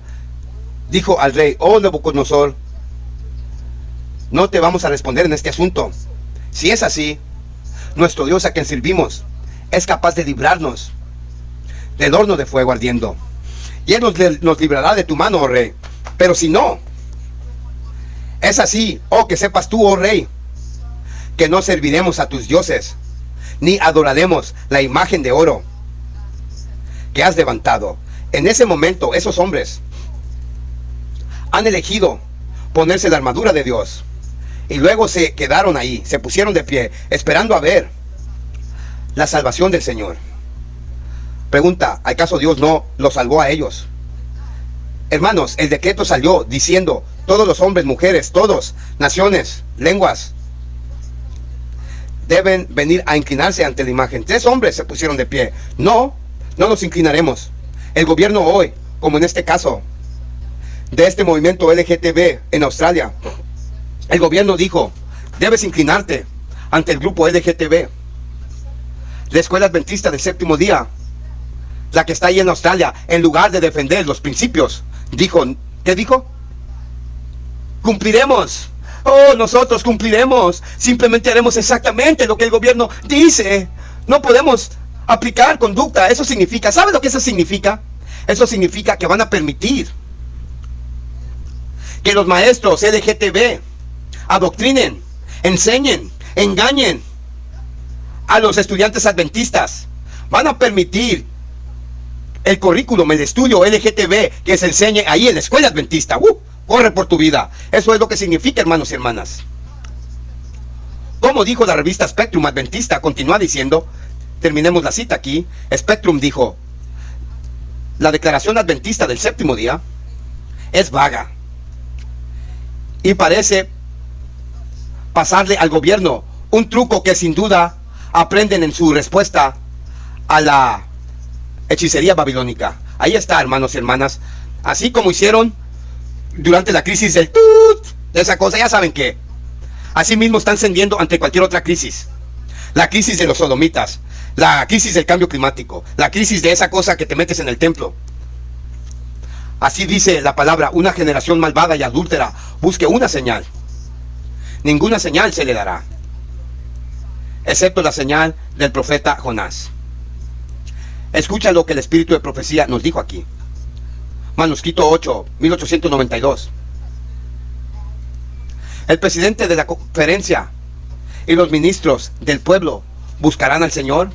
dijo al rey: oh Nabucodonosor, no te vamos a responder en este asunto. Si es así, nuestro Dios a quien servimos es capaz de librarnos del horno de fuego ardiendo, y Él nos librará de tu mano, oh rey. Pero si no es así, oh, que sepas tú, oh rey, que no serviremos a tus dioses, ni adoraremos la imagen de oro que has levantado. En ese momento, esos hombres han elegido ponerse la armadura de Dios, y luego se quedaron ahí, se pusieron de pie, esperando a ver la salvación del Señor. Pregunta: ¿acaso Dios no los salvó a ellos? Hermanos, el decreto salió diciendo: todos los hombres, mujeres, todos, naciones, lenguas, deben venir a inclinarse ante la imagen. Tres hombres se pusieron de pie. No nos inclinaremos. El gobierno hoy, como en este caso, de este movimiento LGTB en Australia, el gobierno dijo, debes inclinarte ante el grupo LGTB. La escuela adventista del séptimo día, la que está ahí en Australia, en lugar de defender los principios, dijo, ¿qué dijo? Cumpliremos. Oh, nosotros cumpliremos. Simplemente haremos exactamente lo que el gobierno dice. No podemos aplicar conducta. Eso significa, ¿sabe lo que eso significa? Eso significa que van a permitir que los maestros LGTB adoctrinen, enseñen, engañen a los estudiantes adventistas. Van a permitir el currículum, el estudio LGTB que se enseñe ahí en la escuela adventista. Corre por tu vida. Eso es lo que significa, hermanos y hermanas. Como dijo la revista Spectrum Adventista, continúa diciendo, terminemos la cita aquí. Spectrum dijo, la declaración adventista del séptimo día es vaga y parece pasarle al gobierno un truco que sin duda aprenden en su respuesta a la hechicería babilónica. Ahí está, hermanos y hermanas. Así como hicieron durante la crisis del tut, de esa cosa, ya saben qué. Así mismo están cendiendo ante cualquier otra crisis. La crisis de los sodomitas, la crisis del cambio climático, la crisis de esa cosa que te metes en el templo. Así dice la palabra, una generación malvada y adúltera busque una señal. Ninguna señal se le dará, excepto la señal del profeta Jonás. Escucha lo que el espíritu de profecía nos dijo aquí. Manuscrito 8, 1892. El presidente de la conferencia y los ministros del pueblo buscarán al Señor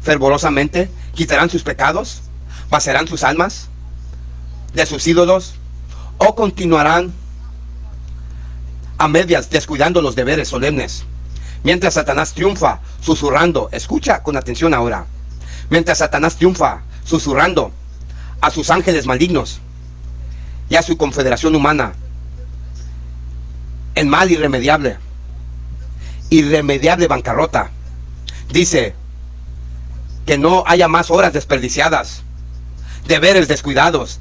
fervorosamente, quitarán sus pecados, vaciarán sus almas de sus ídolos, o continuarán a medias descuidando los deberes solemnes, mientras Satanás triunfa susurrando. Escucha con atención ahora. Mientras Satanás triunfa susurrando a sus ángeles malignos y a su confederación humana en mal irremediable bancarrota, dice que no haya más horas desperdiciadas, deberes descuidados,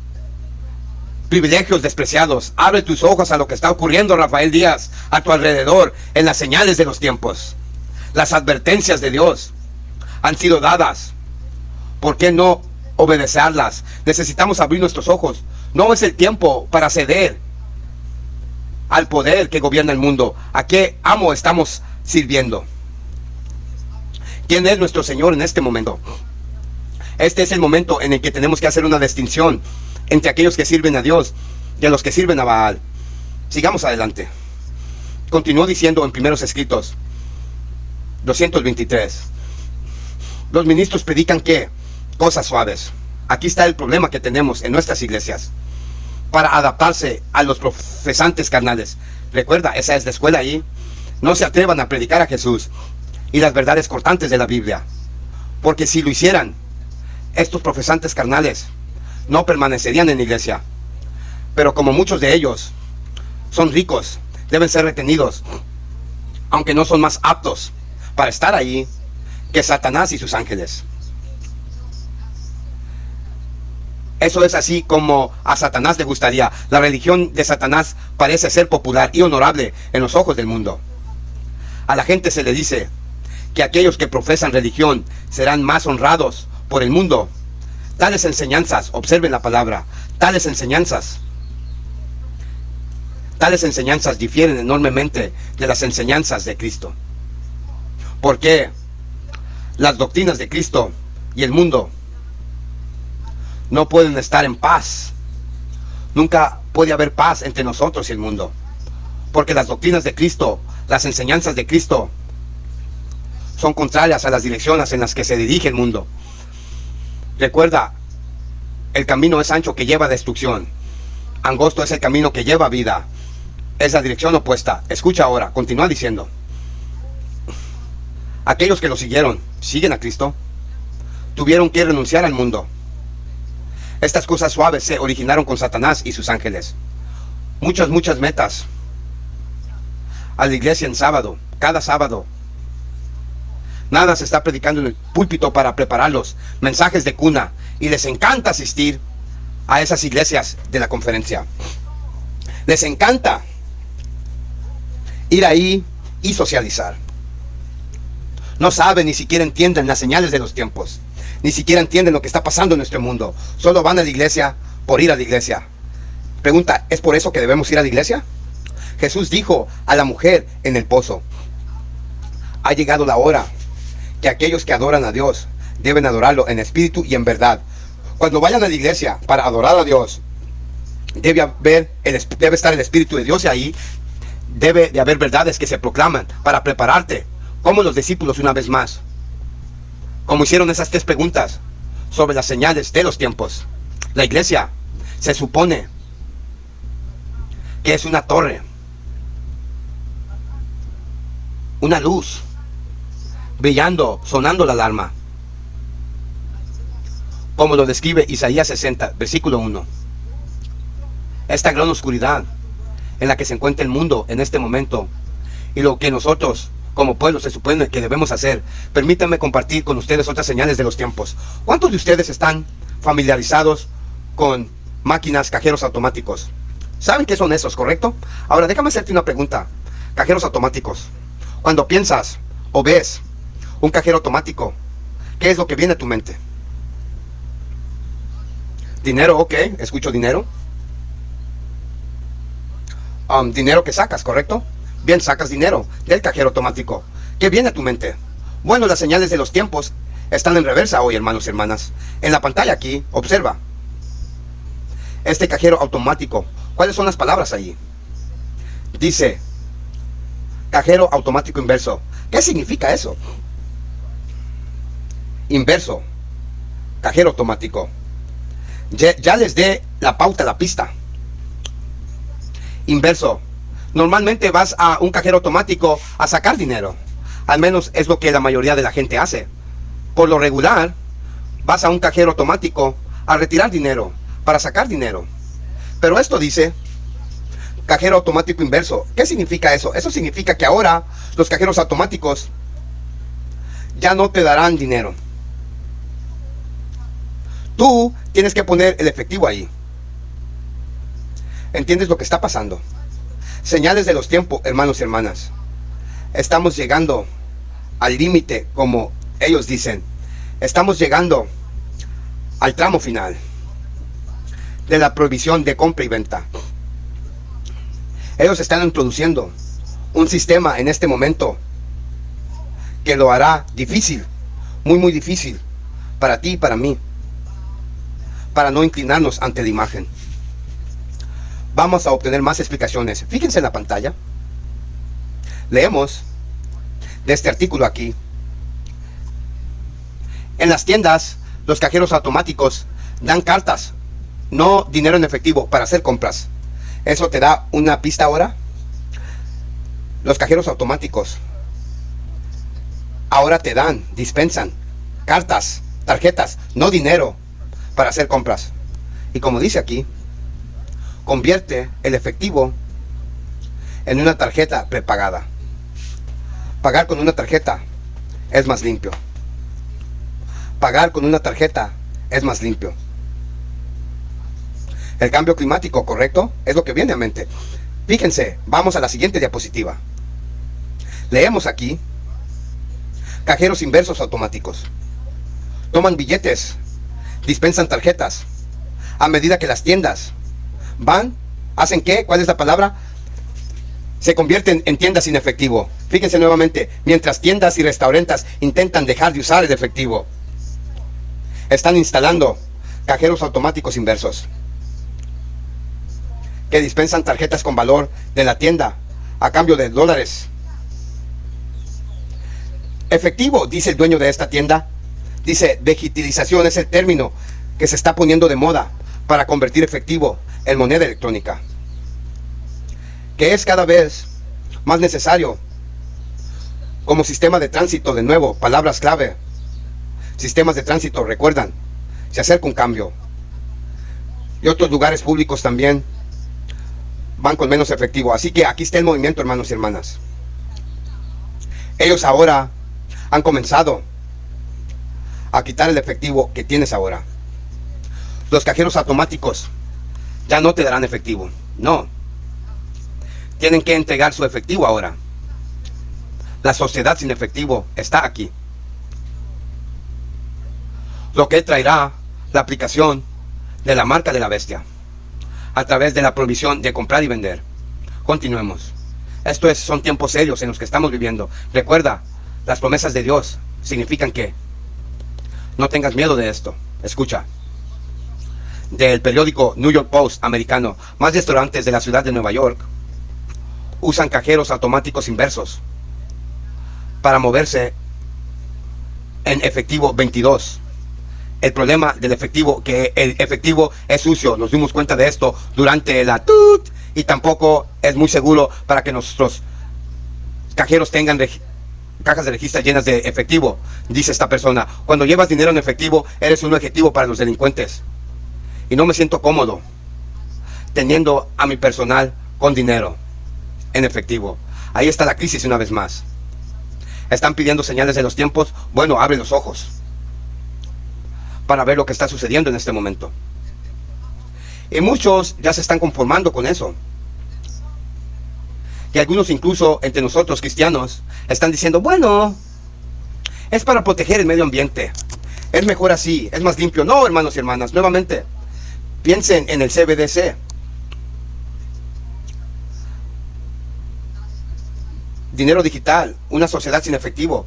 privilegios despreciados. Abre tus ojos a lo que está ocurriendo, Rafael Díaz, a tu alrededor, en las señales de los tiempos. Las advertencias de Dios han sido dadas. ¿Por qué no obedecerlas? Necesitamos abrir nuestros ojos. No es el tiempo para ceder al poder que gobierna el mundo. ¿A qué amo estamos sirviendo? ¿Quién es nuestro Señor en este momento? Este es el momento en el que tenemos que hacer una distinción entre aquellos que sirven a Dios y a los que sirven a Baal. Sigamos adelante. Continuó diciendo en Primeros Escritos 223. Los ministros predican ¿qué? Cosas suaves. Aquí está el problema que tenemos en nuestras iglesias para adaptarse a los profesantes carnales. Recuerda, esa es la escuela ahí. No se atrevan a predicar a Jesús y las verdades cortantes de la Biblia, porque si lo hicieran, estos profesantes carnales no permanecerían en la iglesia. Pero como muchos de ellos son ricos, deben ser retenidos, aunque no son más aptos para estar ahí que Satanás y sus ángeles. Eso es así como a Satanás le gustaría. La religión de Satanás parece ser popular y honorable en los ojos del mundo. A la gente se le dice que aquellos que profesan religión serán más honrados por el mundo. Tales enseñanzas, observen la palabra, tales enseñanzas difieren enormemente de las enseñanzas de Cristo. Porque las doctrinas de Cristo y el mundo no pueden estar en paz. Nunca puede haber paz entre nosotros y el mundo, porque las doctrinas de Cristo, las enseñanzas de Cristo son contrarias a las direcciones en las que se dirige el mundo. Recuerda, el camino es ancho que lleva a destrucción, angosto es el camino que lleva a vida. Es la dirección opuesta. Escucha ahora, continúa diciendo. Aquellos que lo siguieron, siguen a Cristo, tuvieron que renunciar al mundo. Estas cosas suaves se originaron con Satanás y sus ángeles. Muchas metas a la iglesia en sábado, cada sábado. Nada se está predicando en el púlpito para prepararlos. Mensajes de cuna y les encanta asistir a esas iglesias de la conferencia. Les encanta ir ahí y socializar. No saben, ni siquiera entienden las señales de los tiempos. Ni siquiera entienden lo que está pasando en nuestro mundo. Solo van a la iglesia por ir a la iglesia. Pregunta, ¿es por eso que debemos ir a la iglesia? Jesús dijo a la mujer en el pozo: ha llegado la hora que aquellos que adoran a Dios deben adorarlo en espíritu y en verdad. Cuando vayan a la iglesia para adorar a Dios, debe estar el Espíritu de Dios ahí. Debe de haber verdades que se proclaman para prepararte, como los discípulos una vez más, como hicieron esas 3 preguntas sobre las señales de los tiempos. La iglesia se supone que es una torre, una luz brillando, sonando la alarma, como lo describe Isaías 60, versículo 1. Esta gran oscuridad en la que se encuentra el mundo en este momento, y lo que nosotros como pueblo se supone que debemos hacer. Permítanme compartir con ustedes otras señales de los tiempos. ¿Cuántos de ustedes están familiarizados con máquinas, cajeros automáticos? ¿Saben qué son esos, correcto? Ahora déjame hacerte una pregunta. Cajeros automáticos. Cuando piensas o ves un cajero automático, ¿qué es lo que viene a tu mente? Dinero, ok, escucho dinero. Dinero que sacas, ¿correcto? Bien, sacas dinero del cajero automático. ¿Qué viene a tu mente? Bueno, las señales de los tiempos están en reversa hoy, hermanos y hermanas. En la pantalla aquí, observa. Este cajero automático, ¿cuáles son las palabras allí? Dice, cajero automático inverso. ¿Qué significa eso? Inverso, cajero automático. Ya les dé la pauta, la pista. Inverso. Normalmente vas a un cajero automático a sacar dinero. Al menos es lo que la mayoría de la gente hace. Por lo regular, vas a un cajero automático a retirar dinero, para sacar dinero. Pero esto dice cajero automático inverso. ¿Qué significa eso? Eso significa que ahora los cajeros automáticos ya no te darán dinero. Tú tienes que poner el efectivo ahí. ¿Entiendes lo que está pasando? Señales de los tiempos, hermanos y hermanas. Estamos llegando al límite, como ellos dicen. Estamos llegando al tramo final de la prohibición de compra y venta. Ellos están introduciendo un sistema en este momento que lo hará difícil, muy difícil, para ti y para mí, para no inclinarnos ante la imagen. Vamos a obtener más explicaciones. Fíjense en la pantalla. Leemos de este artículo aquí. En las tiendas, los cajeros automáticos dan cartas, no dinero en efectivo, para hacer compras. ¿Eso te da una pista ahora? Los cajeros automáticos ahora te dan, dispensan cartas, tarjetas, no dinero, para hacer compras. Y como dice aquí, convierte el efectivo en una tarjeta prepagada. Pagar con una tarjeta es más limpio. Pagar con una tarjeta es más limpio. El cambio climático, ¿correcto? Es lo que viene a mente. Fíjense, vamos a la siguiente diapositiva. Leemos aquí, cajeros inversos automáticos. Toman billetes, dispensan tarjetas. A medida que las tiendas van, ¿hacen qué? ¿Cuál es la palabra? Se convierten en tiendas sin efectivo. Fíjense nuevamente, mientras tiendas y restaurantes intentan dejar de usar el efectivo, están instalando cajeros automáticos inversos que dispensan tarjetas con valor de la tienda a cambio de dólares. Efectivo, dice el dueño de esta tienda. Dice, digitalización es el término que se está poniendo de moda para convertir efectivo en moneda electrónica, que es cada vez más necesario como sistema de tránsito. De nuevo, palabras clave. Sistemas de tránsito, recuerdan, se acerca un cambio. Y otros lugares públicos también van con menos efectivo. Así que aquí está el movimiento, hermanos y hermanas. Ellos ahora han comenzado a quitar el efectivo que tienes ahora. Los cajeros automáticos ya no te darán efectivo. No. Tienen que entregar su efectivo ahora. La sociedad sin efectivo está aquí. Lo que traerá la aplicación de la marca de la bestia a través de la provisión de comprar y vender. Continuemos. Son tiempos serios en los que estamos viviendo. Recuerda, las promesas de Dios significan que no tengas miedo de esto. Escucha. Del periódico New York Post americano, más restaurantes de la ciudad de Nueva York usan cajeros automáticos inversos para moverse en efectivo 22. El problema del efectivo, que el efectivo es sucio. Nos dimos cuenta de esto durante la TUT, y tampoco es muy seguro para que nuestros cajeros tengan cajas de registro llenas de efectivo. Dice esta persona, cuando llevas dinero en efectivo, eres un objetivo para los delincuentes. Y no me siento cómodo teniendo a mi personal con dinero en efectivo. Ahí está la crisis una vez más. Están pidiendo señales de los tiempos. Bueno, abre los ojos para ver lo que está sucediendo en este momento. Y muchos ya se están conformando con eso. Y algunos incluso entre nosotros cristianos están diciendo, bueno, es para proteger el medio ambiente. Es mejor así, es más limpio. No, hermanos y hermanas, nuevamente, piensen en el CBDC. Dinero digital, una sociedad sin efectivo,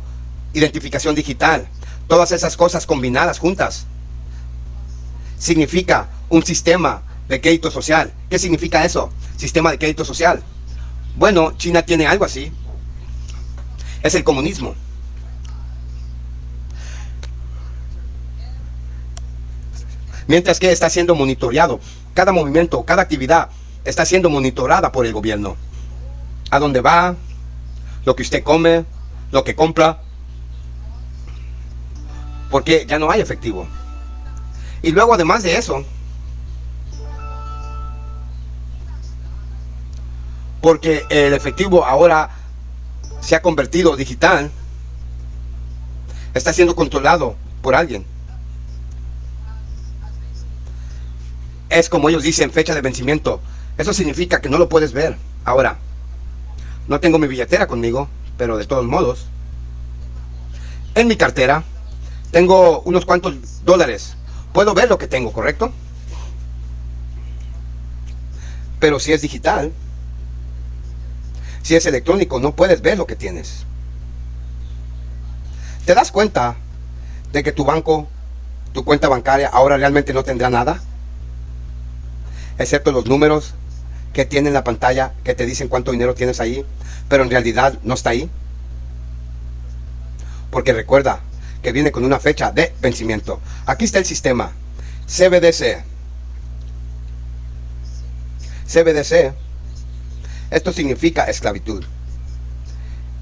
identificación digital, todas esas cosas combinadas juntas significa un sistema de crédito social. ¿Qué significa eso? Sistema de crédito social. Bueno, China tiene algo así. Es el comunismo. Mientras que está siendo monitoreado. Cada movimiento, cada actividad está siendo monitorada por el gobierno. A dónde va, lo que usted come, lo que compra. Porque ya no hay efectivo. Y luego, además de eso, porque el efectivo ahora se ha convertido digital, está siendo controlado por alguien. Es como ellos dicen, fecha de vencimiento. Eso significa que no lo puedes ver. Ahora, no tengo mi billetera conmigo, pero de todos modos, en mi cartera tengo unos cuantos dólares. Puedo ver lo que tengo, ¿correcto? Pero si es digital, si es electrónico, no puedes ver lo que tienes. ¿Te das cuenta de que tu banco, tu cuenta bancaria, ahora realmente no tendrá nada? Excepto los números que tiene en la pantalla, que te dicen cuánto dinero tienes ahí, pero en realidad no está ahí. Porque recuerda que viene con una fecha de vencimiento. Aquí está el sistema CBDC. CBDC, esto significa esclavitud.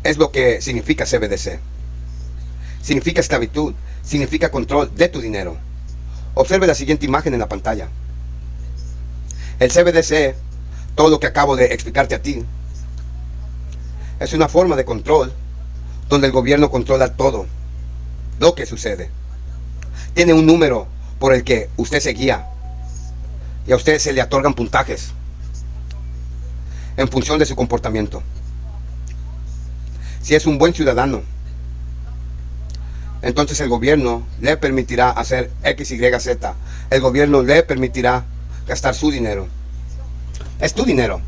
Es lo que significa CBDC. Significa esclavitud, significa control de tu dinero. Observe la siguiente imagen en la pantalla. El CBDC, todo lo que acabo de explicarte a ti, es una forma de control donde el gobierno controla todo lo que sucede. Tiene un número por el que usted se guía y a usted se le otorgan puntajes en función de su comportamiento. Si es un buen ciudadano, entonces el gobierno le permitirá hacer X, Y, Z. El gobierno le permitirá gastar su dinero. Es tu dinero,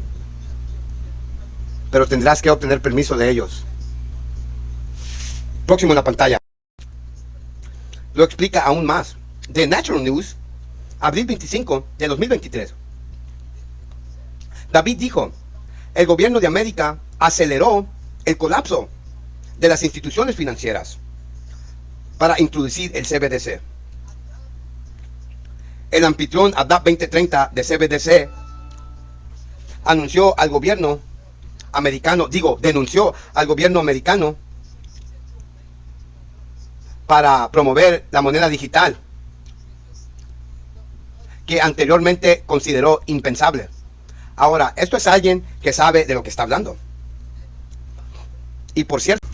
pero tendrás que obtener permiso de ellos. Próximo en la pantalla. Lo explica aún más. The Natural News, abril 25 de 2023. David dijo, el gobierno de América aceleró el colapso de las instituciones financieras para introducir el CBDC. El anfitrión ADAP 2030 de CBDC denunció al gobierno americano para promover la moneda digital que anteriormente consideró impensable. Ahora, esto es alguien que sabe de lo que está hablando. Y por cierto,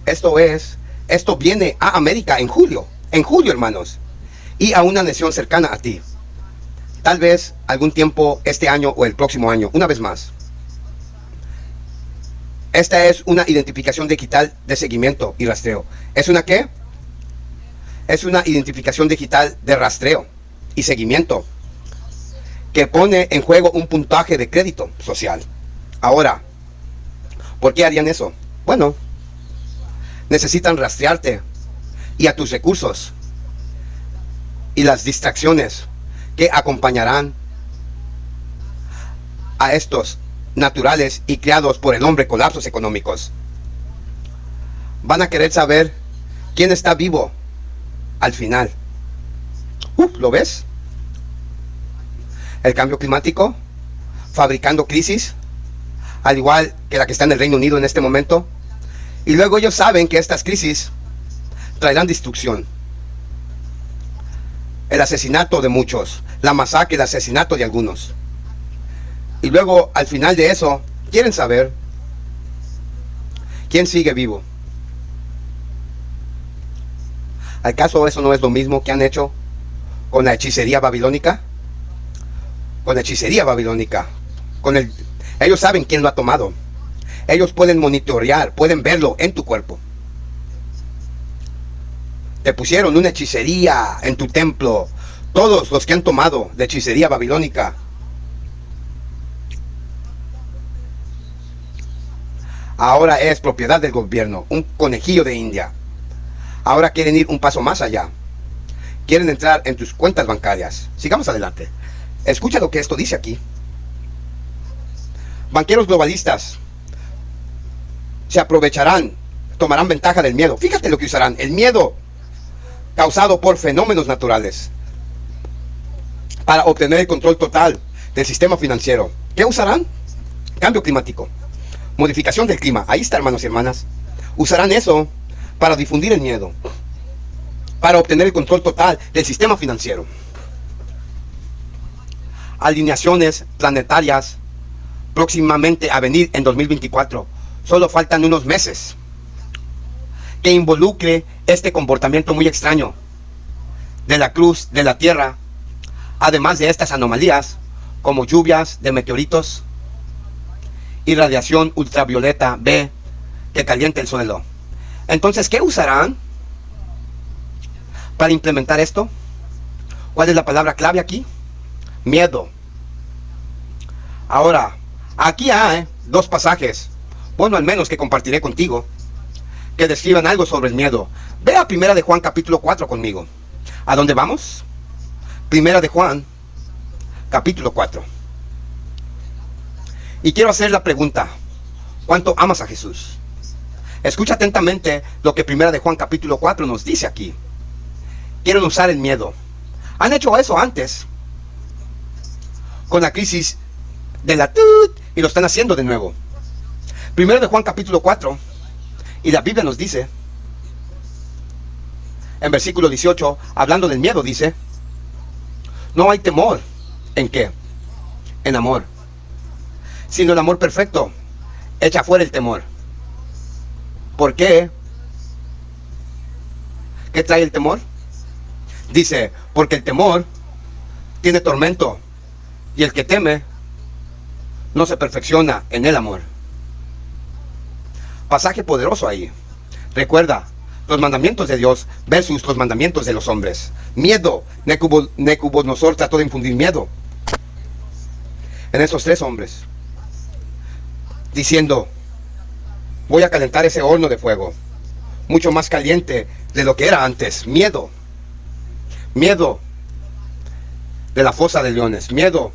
esto viene a América en julio, hermanos. y a una nación cercana a ti. Tal vez algún tiempo este año o el próximo año, una vez más. Esta es una identificación digital de seguimiento y rastreo. ¿Es una qué? Es una identificación digital de rastreo y seguimiento que pone en juego un puntaje de crédito social. Ahora, ¿por qué harían eso? Bueno, necesitan rastrearte y a tus recursos y las distracciones que acompañarán a estos naturales y creados por el hombre colapsos económicos. Van a querer saber quién está vivo al final. ¿Lo ves? El cambio climático, fabricando crisis, al igual que la que está en el Reino Unido en este momento. Y luego ellos saben que estas crisis traerán destrucción. El asesinato de muchos, la masacre y el asesinato de algunos. Y luego, al final de eso, quieren saber quién sigue vivo. ¿Acaso eso no es lo mismo que han hecho con la hechicería babilónica? Con la hechicería babilónica. Ellos saben quién lo ha tomado. Ellos pueden monitorear, pueden verlo en tu cuerpo. Te pusieron una hechicería en tu templo. Todos los que han tomado de hechicería babilónica. Ahora es propiedad del gobierno, un conejillo de India. Ahora quieren ir un paso más allá. Quieren entrar en tus cuentas bancarias. Sigamos adelante. Escucha lo que esto dice aquí. Banqueros globalistas se aprovecharán, tomarán ventaja del miedo. Fíjate lo que usarán. El miedo causado por fenómenos naturales para obtener el control total del sistema financiero. ¿Qué usarán? Cambio climático. Modificación del clima. Ahí está, hermanos y hermanas. Usarán eso para difundir el miedo, para obtener el control total del sistema financiero. Alineaciones planetarias próximamente a venir en 2024. Solo faltan unos meses que involucre este comportamiento muy extraño de la cruz de la Tierra, además de estas anomalías como lluvias de meteoritos y radiación ultravioleta B que calienta el suelo. Entonces, ¿qué usarán para implementar esto? ¿Cuál es la palabra clave aquí? Miedo. Ahora, aquí hay dos pasajes, bueno, al menos que compartiré contigo, que describan algo sobre el miedo. Ve a 1 de Juan capítulo 4 conmigo. ¿A dónde vamos? 1 de Juan capítulo 4. Y quiero hacer la pregunta: ¿cuánto amas a Jesús? Escucha atentamente lo que 1 de Juan capítulo 4 nos dice aquí. Quieren usar el miedo. Han hecho eso antes con la crisis de la TUT y lo están haciendo de nuevo. 1 de Juan capítulo 4, y la Biblia nos dice en versículo 18, hablando del miedo, dice: no hay temor. ¿En qué? En amor. Sino el amor perfecto echa fuera el temor. ¿Por qué? ¿Qué trae el temor? Dice, porque el temor tiene tormento, y el que teme no se perfecciona en el amor. Pasaje poderoso ahí. Recuerda, los mandamientos de Dios versus los mandamientos de los hombres. Miedo. Nabucodonosor trató de infundir miedo en esos tres hombres, diciendo: voy a calentar ese horno de fuego, mucho más caliente de lo que era antes. Miedo. Miedo de la fosa de leones. Miedo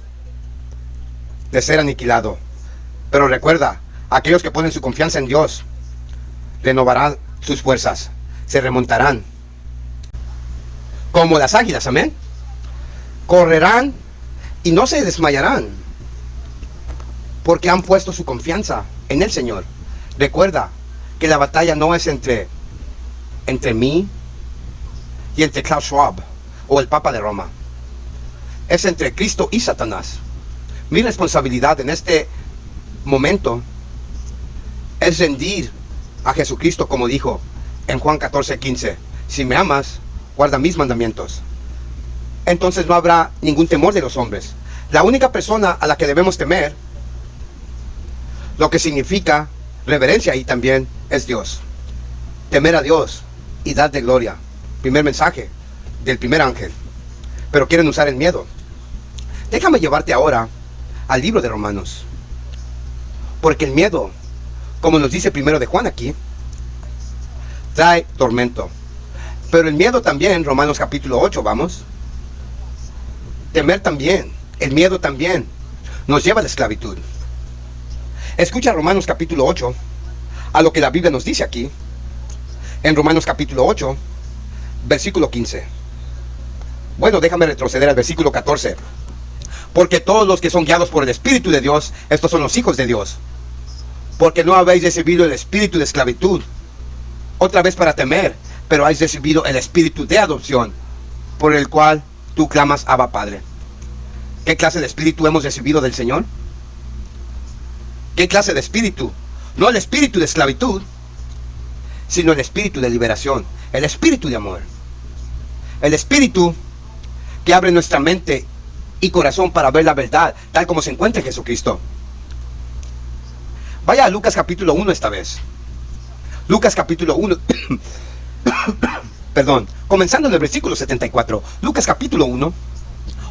de ser aniquilado. Pero recuerda, aquellos que ponen su confianza en Dios renovarán sus fuerzas, se remontarán como las águilas. Amén. Correrán y no se desmayarán, porque han puesto su confianza en el Señor. Recuerda que la batalla no es entre mí y entre Klaus Schwab o el Papa de Roma. Es entre Cristo y Satanás. Mi responsabilidad en este momento es rendir a Jesucristo, como dijo en Juan 14:15: si me amas, guarda mis mandamientos. entonces no habrá ningún temor de los hombres. La única persona a la que debemos temer, lo que significa reverencia ahí también, es Dios. Temer a Dios y darle gloria. Primer mensaje del primer ángel. Pero quieren usar el miedo. Déjame llevarte ahora al libro de Romanos. Porque el miedo, como nos dice primero de Juan aquí, trae tormento. Pero el miedo también, Romanos capítulo 8, vamos. Temer también, el miedo también, nos lleva a la esclavitud. Escucha Romanos capítulo 8, a lo que la Biblia nos dice aquí. En Romanos capítulo 8, versículo 15. Bueno, déjame retroceder al versículo 14. Porque todos los que son guiados por el Espíritu de Dios, estos son los hijos de Dios. Porque no habéis recibido el espíritu de esclavitud, otra vez para temer, pero habéis recibido el espíritu de adopción, por el cual tú clamas, Abba, Padre. ¿Qué clase de espíritu hemos recibido del Señor? ¿Qué clase de espíritu? No el espíritu de esclavitud, sino el espíritu de liberación, el espíritu de amor. El espíritu que abre nuestra mente y corazón para ver la verdad, tal como se encuentra en Jesucristo. Vaya a Lucas capítulo 1 esta vez. Lucas capítulo 1. Perdón, comenzando en el versículo 74. Lucas capítulo 1.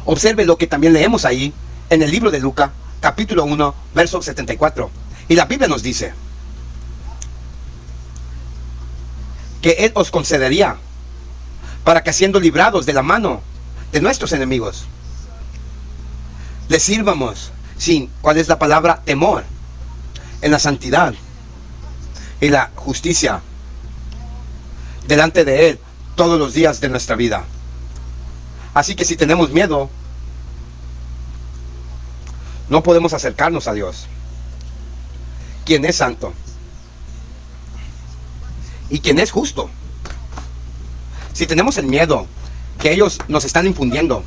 Observe lo que también leemos ahí en el libro de Lucas, capítulo 1, verso 74. Y la Biblia nos dice que Él os concedería para que, siendo librados de la mano de nuestros enemigos, les sirvamos sin, ¿cuál es la palabra? Temor, en la santidad y la justicia delante de Él todos los días de nuestra vida. Así que si tenemos miedo, no podemos acercarnos a Dios, quien es santo y quien es justo. Si tenemos el miedo que ellos nos están infundiendo,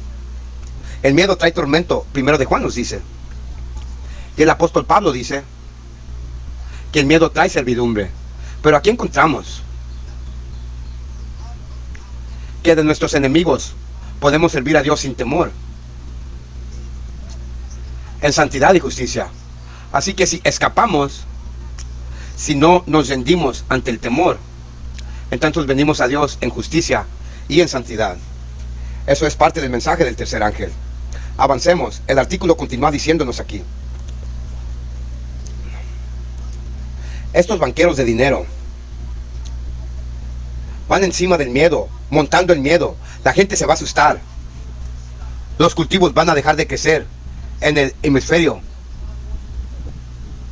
el miedo trae tormento. Primero de Juan nos dice, y el apóstol Pablo dice que el miedo trae servidumbre. Pero aquí encontramos que de nuestros enemigos podemos servir a Dios sin temor, en santidad y justicia. Así que si escapamos, si no nos rendimos ante el temor, entonces venimos a Dios en justicia y en santidad. Eso es parte del mensaje del tercer ángel. Avancemos. El artículo continúa diciéndonos aquí: estos banqueros de dinero van encima del miedo, montando el miedo. La gente se va a asustar. Los cultivos van a dejar de crecer en el hemisferio.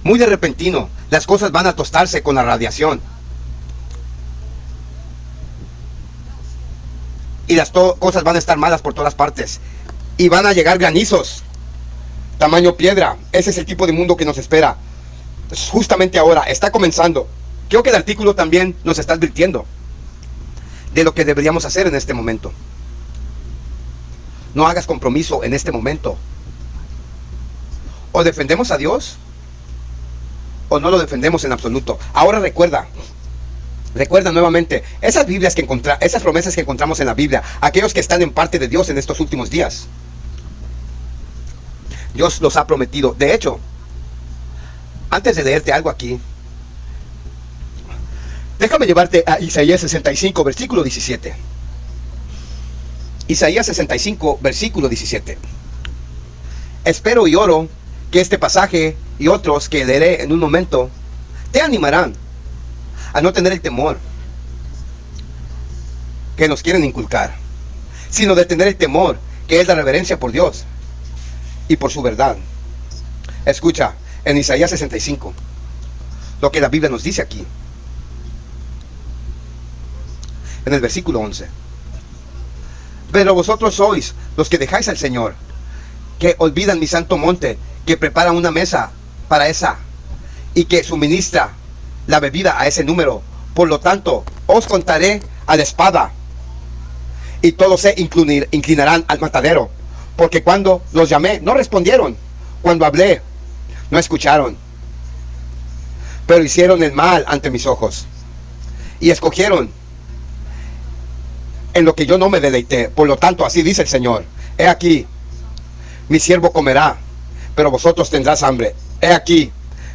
Muy de repentino, las cosas van a tostarse con la radiación. Y las cosas van a estar malas por todas partes. Y van a llegar granizos, tamaño piedra. Ese es el tipo de mundo que nos espera. Justamente ahora, está comenzando. Creo que el artículo también nos está advirtiendo de lo que deberíamos hacer en este momento. No hagas compromiso en este momento. O defendemos a Dios, o no lo defendemos en absoluto. Ahora recuerda nuevamente esas Biblias que esas promesas que encontramos en la Biblia, aquellos que están en parte de Dios en estos últimos días. Dios los ha prometido. De hecho, antes de leerte algo aquí, déjame llevarte a Isaías 65, versículo 17. Isaías 65, versículo 17. Espero y oro que este pasaje y otros que leeré en un momento te animarán a no tener el temor que nos quieren inculcar, sino de tener el temor que es la reverencia por Dios y por su verdad. Escucha, en Isaías 65, lo que la Biblia nos dice aquí, en el versículo 11. Pero vosotros sois los que dejáis al Señor, que olvidan mi santo monte, que preparan una mesa para esa, y que suministra la bebida a ese número. Por lo tanto, os contaré a la espada, y todos se inclinarán al matadero, porque cuando los llamé, no respondieron, cuando hablé, no escucharon, pero hicieron el mal ante mis ojos, y escogieron en lo que yo no me deleité. Por lo tanto, así dice el Señor. He aquí, mi siervo comerá, pero vosotros tendrás hambre. He aquí,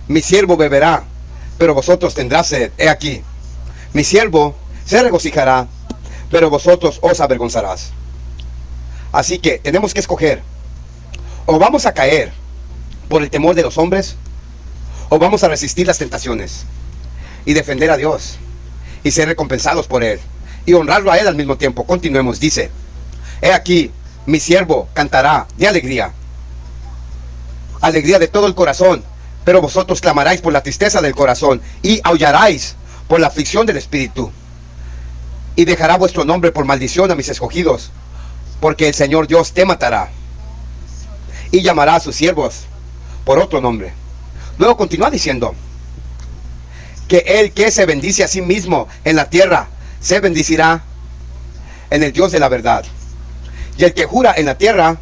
mi siervo beberá, pero vosotros tendrás sed. He aquí, mi siervo se regocijará, pero vosotros os avergonzarás. Así que tenemos que escoger. O vamos a caer por el temor de los hombres, o vamos a resistir las tentaciones y defender a Dios y ser recompensados por Él y honrarlo a Él al mismo tiempo. Continuemos, dice: he aquí, mi siervo cantará de alegría, alegría de todo el corazón, pero vosotros clamaráis por la tristeza del corazón y aullaráis por la aflicción del espíritu. Y dejará vuestro nombre por maldición a mis escogidos, porque el Señor Dios te matará y llamará a sus siervos por otro nombre. Luego continúa diciendo que el que se bendice a sí mismo en la tierra, se bendecirá en el Dios de la verdad. Y el que jura en la tierra,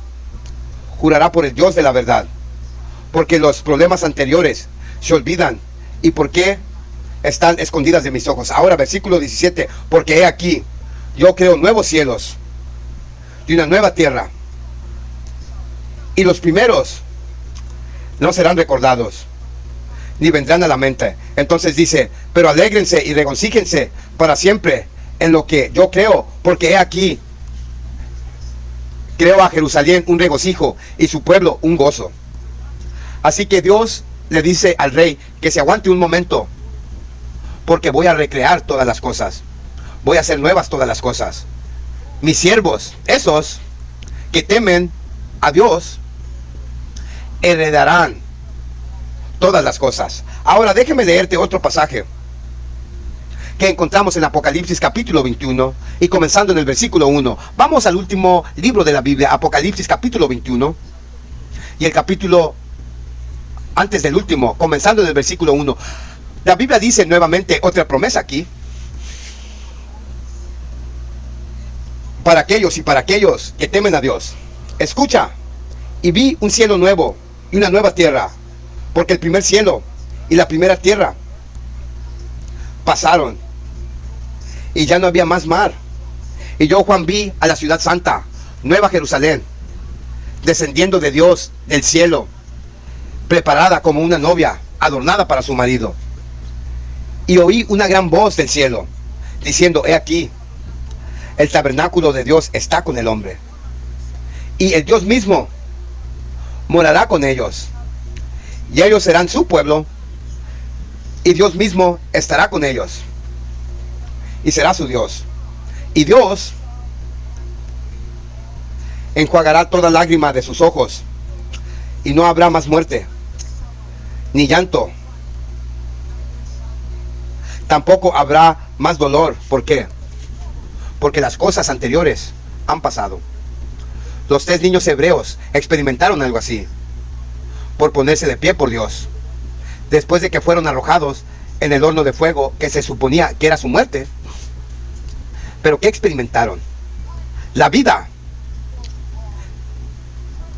jurará por el Dios de la verdad, porque los problemas anteriores se olvidan y porque están escondidas de mis ojos. Ahora versículo 17: porque he aquí, yo creo nuevos cielos y una nueva tierra, y los primeros no serán recordados, ni vendrán a la mente. Entonces dice: pero alégrense y regocíjense para siempre en lo que yo creo, porque he aquí, creo a Jerusalén un regocijo y su pueblo un gozo. Así que Dios le dice al rey que se aguante un momento, porque voy a recrear todas las cosas, voy a hacer nuevas todas las cosas. Mis siervos, esos que temen a Dios, heredarán todas las cosas. Ahora déjeme leerte otro pasaje que encontramos en Apocalipsis capítulo 21 y comenzando en el versículo 1. Vamos al último libro de la Biblia, Apocalipsis capítulo 21, y el capítulo antes del último, comenzando en el versículo 1. La Biblia dice nuevamente otra promesa aquí para aquellos que temen a Dios. Escucha: y vi un cielo nuevo y una nueva tierra, porque el primer cielo y la primera tierra pasaron, y ya no había más mar. Y yo, Juan, vi a la ciudad santa, Nueva Jerusalén, descendiendo de Dios del cielo, preparada como una novia adornada para su marido. Y oí una gran voz del cielo, diciendo: he aquí, el tabernáculo de Dios está con el hombre, y el Dios mismo morará con ellos, y ellos serán su pueblo, y Dios mismo estará con ellos, y será su Dios. Y Dios enjuagará toda lágrima de sus ojos, y no habrá más muerte, ni llanto, tampoco habrá más dolor. ¿Por qué? Porque las cosas anteriores han pasado. Los 3 niños hebreos experimentaron algo así, por ponerse de pie por Dios, después de que fueron arrojados en el horno de fuego que se suponía que era su muerte. Pero ¿qué experimentaron? La vida,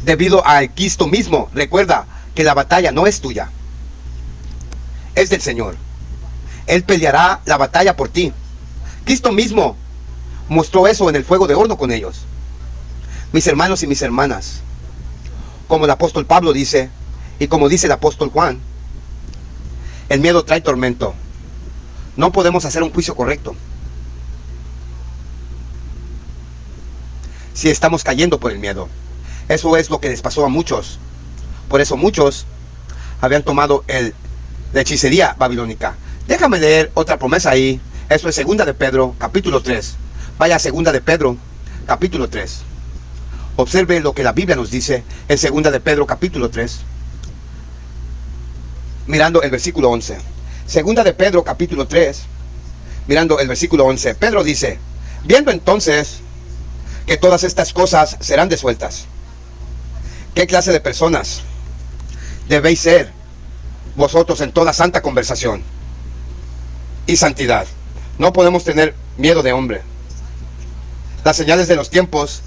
debido a Cristo mismo. Recuerda que la batalla no es tuya, es del Señor. Él peleará la batalla por ti. Cristo mismo mostró eso en el fuego de horno con ellos. Mis hermanos y mis hermanas, como el apóstol Pablo dice, y como dice el apóstol Juan, el miedo trae tormento. No podemos hacer un juicio correcto si estamos cayendo por el miedo. Eso es lo que les pasó a muchos. Por eso muchos habían tomado la hechicería babilónica. Déjame leer otra promesa ahí. Eso es 2 de Pedro capítulo 3. Vaya a 2 de Pedro capítulo 3. Observe lo que la Biblia nos dice en 2 de Pedro capítulo 3, mirando el versículo 11. 2 de Pedro capítulo 3, mirando el versículo 11. Pedro dice: viendo entonces que todas estas cosas serán disueltas, ¿qué clase de personas debéis ser vosotros en toda santa conversación y santidad? No podemos tener miedo de hombre. Las señales de los tiempos,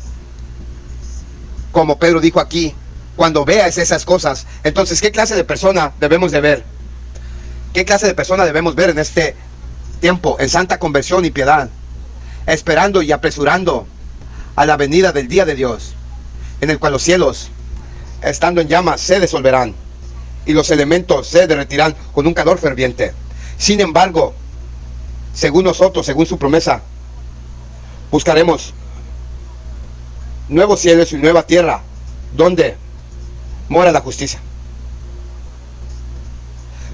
como Pedro dijo aquí, cuando veas esas cosas, entonces ¿qué clase de persona debemos de ver? ¿Qué clase de persona debemos ver en este tiempo, en santa conversión y piedad? esperando y apresurando a la venida del día de Dios, en el cual los cielos, estando en llamas, se disolverán y los elementos se derretirán con un calor ferviente. Sin embargo, según nosotros, según su promesa, buscaremos nuevos cielos y nueva tierra, donde mora la justicia.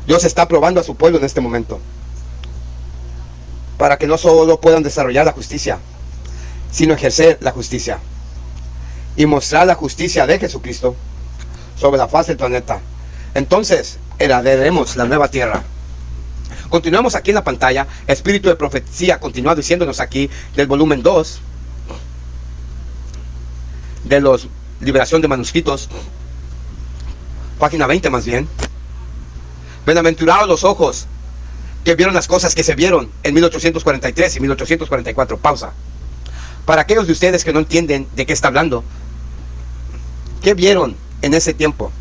Dios está probando a su pueblo en este momento, para que no solo puedan desarrollar la justicia, sino ejercer la justicia y mostrar la justicia de Jesucristo sobre la faz del planeta. Entonces heredaremos la nueva tierra. Continuamos aquí en la pantalla. Espíritu de profecía continúa diciéndonos aquí del volumen 2 de los liberación de manuscritos, página 20 más bien. Bienaventurados los ojos que vieron las cosas que se vieron en 1843 y 1844. Pausa. Para aquellos de ustedes que no entienden de qué está hablando, ¿qué vieron en ese tiempo?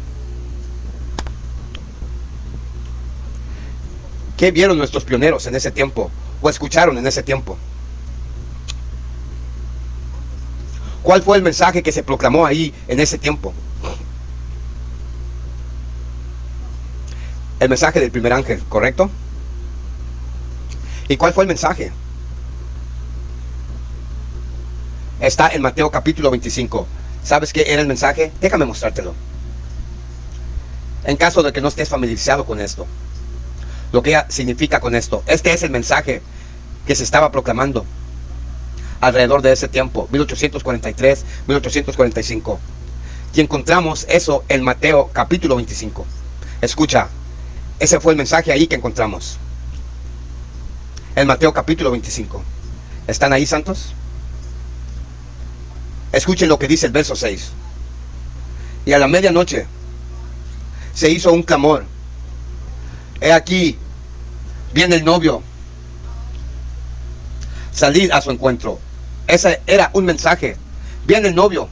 ¿Qué vieron nuestros pioneros en ese tiempo? ¿O escucharon en ese tiempo? ¿Cuál fue el mensaje que se proclamó ahí en ese tiempo? El mensaje del primer ángel, ¿correcto? ¿Y cuál fue el mensaje? Está en Mateo capítulo 25. ¿Sabes qué era el mensaje? Déjame mostrártelo, en caso de que no estés familiarizado con esto, lo que significa con esto. Este es el mensaje que se estaba proclamando alrededor de ese tiempo, 1843, 1845. Y encontramos eso en Mateo capítulo 25. Escucha, ese fue el mensaje ahí que encontramos. En Mateo capítulo 25. ¿Están ahí, santos? Escuchen lo que dice el verso 6. Y a la medianoche se hizo un clamor. He aquí, viene el novio. Salid a su encuentro. Ese era un mensaje. Viene el novio.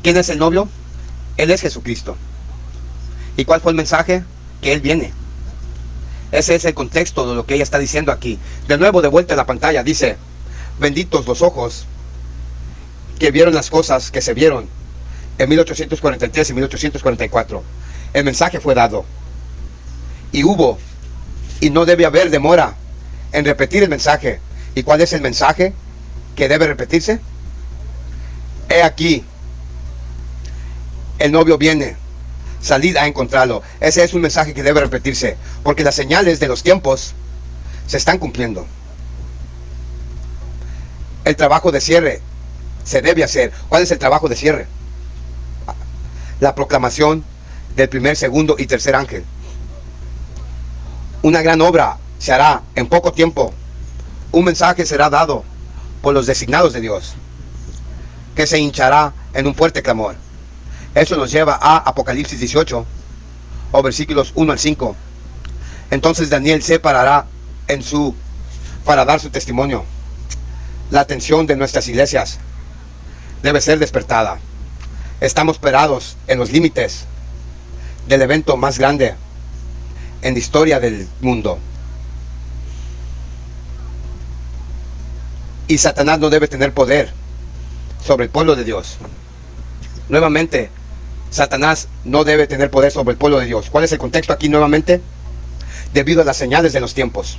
¿Quién es el novio? Él es Jesucristo. ¿Y cuál fue el mensaje? Que Él viene. Ese es el contexto de lo que ella está diciendo aquí. De nuevo, de vuelta a la pantalla, dice: benditos los ojos que vieron las cosas que se vieron en 1843 y 1844. El mensaje fue dado. Y hubo, y no debe haber demora en repetir el mensaje. ¿Y cuál es el mensaje que debe repetirse? He aquí, el novio viene, salid a encontrarlo. Ese es un mensaje que debe repetirse, porque las señales de los tiempos se están cumpliendo. El trabajo de cierre se debe hacer. ¿Cuál es el trabajo de cierre? La proclamación del primer, segundo y tercer ángel. Una gran obra se hará en poco tiempo. Un mensaje será dado por los designados de Dios, que se hinchará en un fuerte clamor. Eso nos lleva a Apocalipsis 18, o versículos 1 al 5. Entonces Daniel se parará para dar su testimonio. La atención de nuestras iglesias debe ser despertada. Estamos parados en los límites del evento más grande en la historia del mundo. Y Satanás no debe tener poder sobre el pueblo de Dios. Nuevamente, Satanás no debe tener poder sobre el pueblo de Dios. ¿Cuál es el contexto aquí nuevamente? Debido a las señales de los tiempos.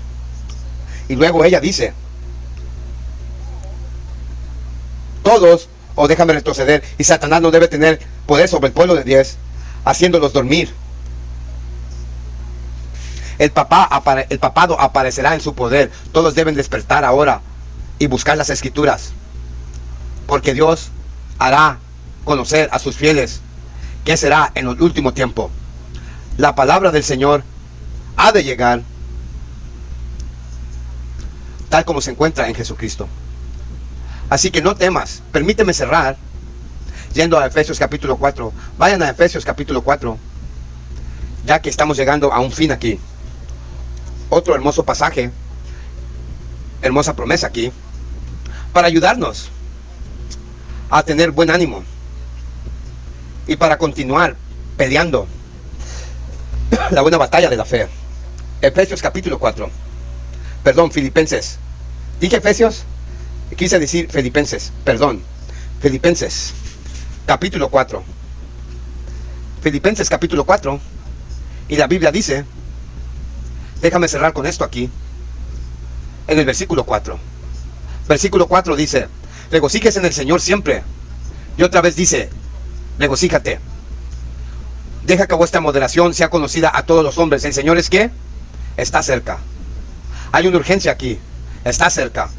Y luego ella dice: todos, o déjame retroceder, y Satanás no debe tener poder sobre el pueblo de Dios, haciéndolos dormir. El papado aparecerá en su poder. Todos deben despertar ahora y buscar las escrituras, porque Dios hará conocer a sus fieles qué será en el último tiempo. La palabra del Señor ha de llegar tal como se encuentra en Jesucristo. Así que no temas. Permíteme cerrar yendo a Efesios capítulo 4. Vayan a Efesios capítulo 4, ya que estamos llegando a un fin aquí. Otro hermoso pasaje, hermosa promesa aquí, para ayudarnos a tener buen ánimo y para continuar peleando la buena batalla de la fe. Efesios capítulo 4. Perdón, Filipenses. ¿Dije Efesios? quise decir Filipenses, perdón, Filipenses, capítulo 4. Filipenses capítulo 4, y la Biblia dice, déjame cerrar con esto aquí, en el versículo 4. Versículo 4 dice, regocíjese en el Señor siempre. Y otra vez dice, regocíjate. Deja que vuestra moderación sea conocida a todos los hombres. El Señor es que está cerca. Hay una urgencia aquí, está cerca.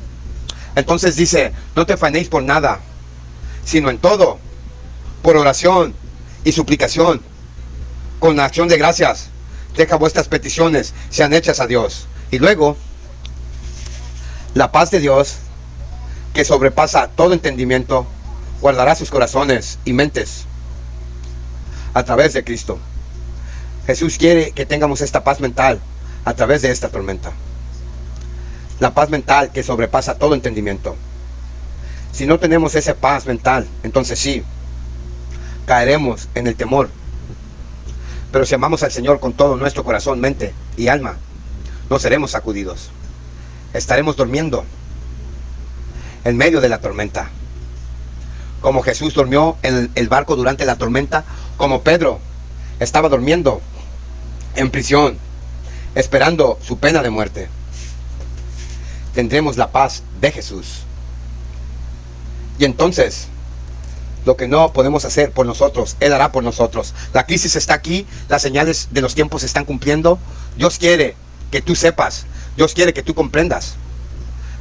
Entonces dice, no te afanéis por nada, sino en todo, por oración y suplicación, con la acción de gracias, deja vuestras peticiones sean hechas a Dios. Y luego, la paz de Dios, que sobrepasa todo entendimiento, guardará sus corazones y mentes a través de Cristo. Jesús quiere que tengamos esta paz mental a través de esta tormenta. La paz mental que sobrepasa todo entendimiento. Si no tenemos esa paz mental, entonces sí, caeremos en el temor. Pero si amamos al Señor con todo nuestro corazón, mente y alma, no seremos sacudidos. Estaremos durmiendo en medio de la tormenta. Como Jesús durmió en el barco durante la tormenta, como Pedro estaba durmiendo en prisión, esperando su pena de muerte. Tendremos la paz de Jesús. Y entonces, lo que no podemos hacer por nosotros, Él hará por nosotros. La crisis está aquí, las señales de los tiempos se están cumpliendo. Dios quiere que tú sepas, Dios quiere que tú comprendas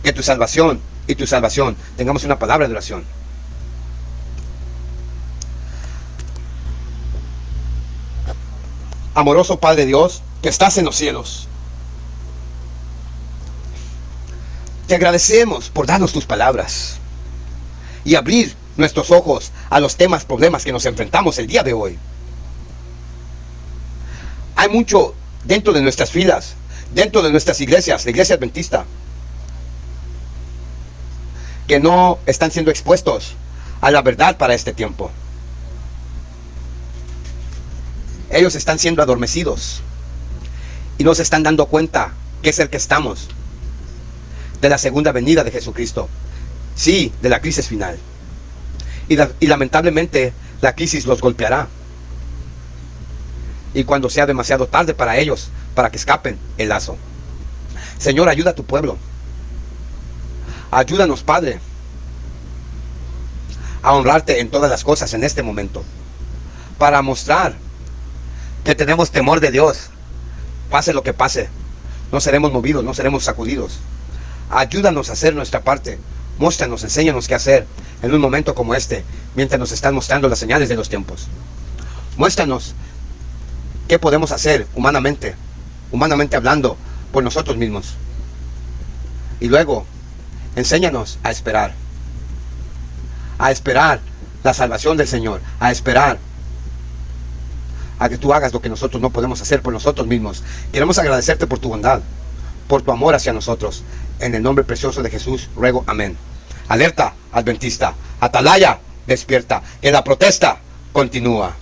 que tu salvación y tu salvación, tengamos una palabra de oración. Amoroso Padre Dios, que estás en los cielos, te agradecemos por darnos tus palabras y abrir nuestros ojos a los temas, problemas que nos enfrentamos el día de hoy. Hay mucho dentro de nuestras filas, dentro de nuestras iglesias, la iglesia adventista, que no están siendo expuestos a la verdad para este tiempo. Ellos están siendo adormecidos y no se están dando cuenta que es el que estamos de la segunda venida de Jesucristo. Sí, de la crisis final. Y lamentablemente la crisis los golpeará. Y cuando sea demasiado tarde para ellos, para que escapen el lazo. Señor, ayuda a tu pueblo. Ayúdanos, Padre, a honrarte en todas las cosas en este momento. Para mostrar que tenemos temor de Dios. Pase lo que pase, no seremos movidos, no seremos sacudidos. Ayúdanos a hacer nuestra parte. Muéstranos, enséñanos qué hacer en un momento como este, mientras nos están mostrando las señales de los tiempos. Muéstranos qué podemos hacer humanamente hablando, por nosotros mismos. Y luego, enséñanos a esperar la salvación del Señor, a esperar a que tú hagas lo que nosotros no podemos hacer por nosotros mismos. Queremos agradecerte por tu bondad, por tu amor hacia nosotros. En el nombre precioso de Jesús, ruego, amén. Alerta adventista, atalaya, despierta, que la protesta continúa.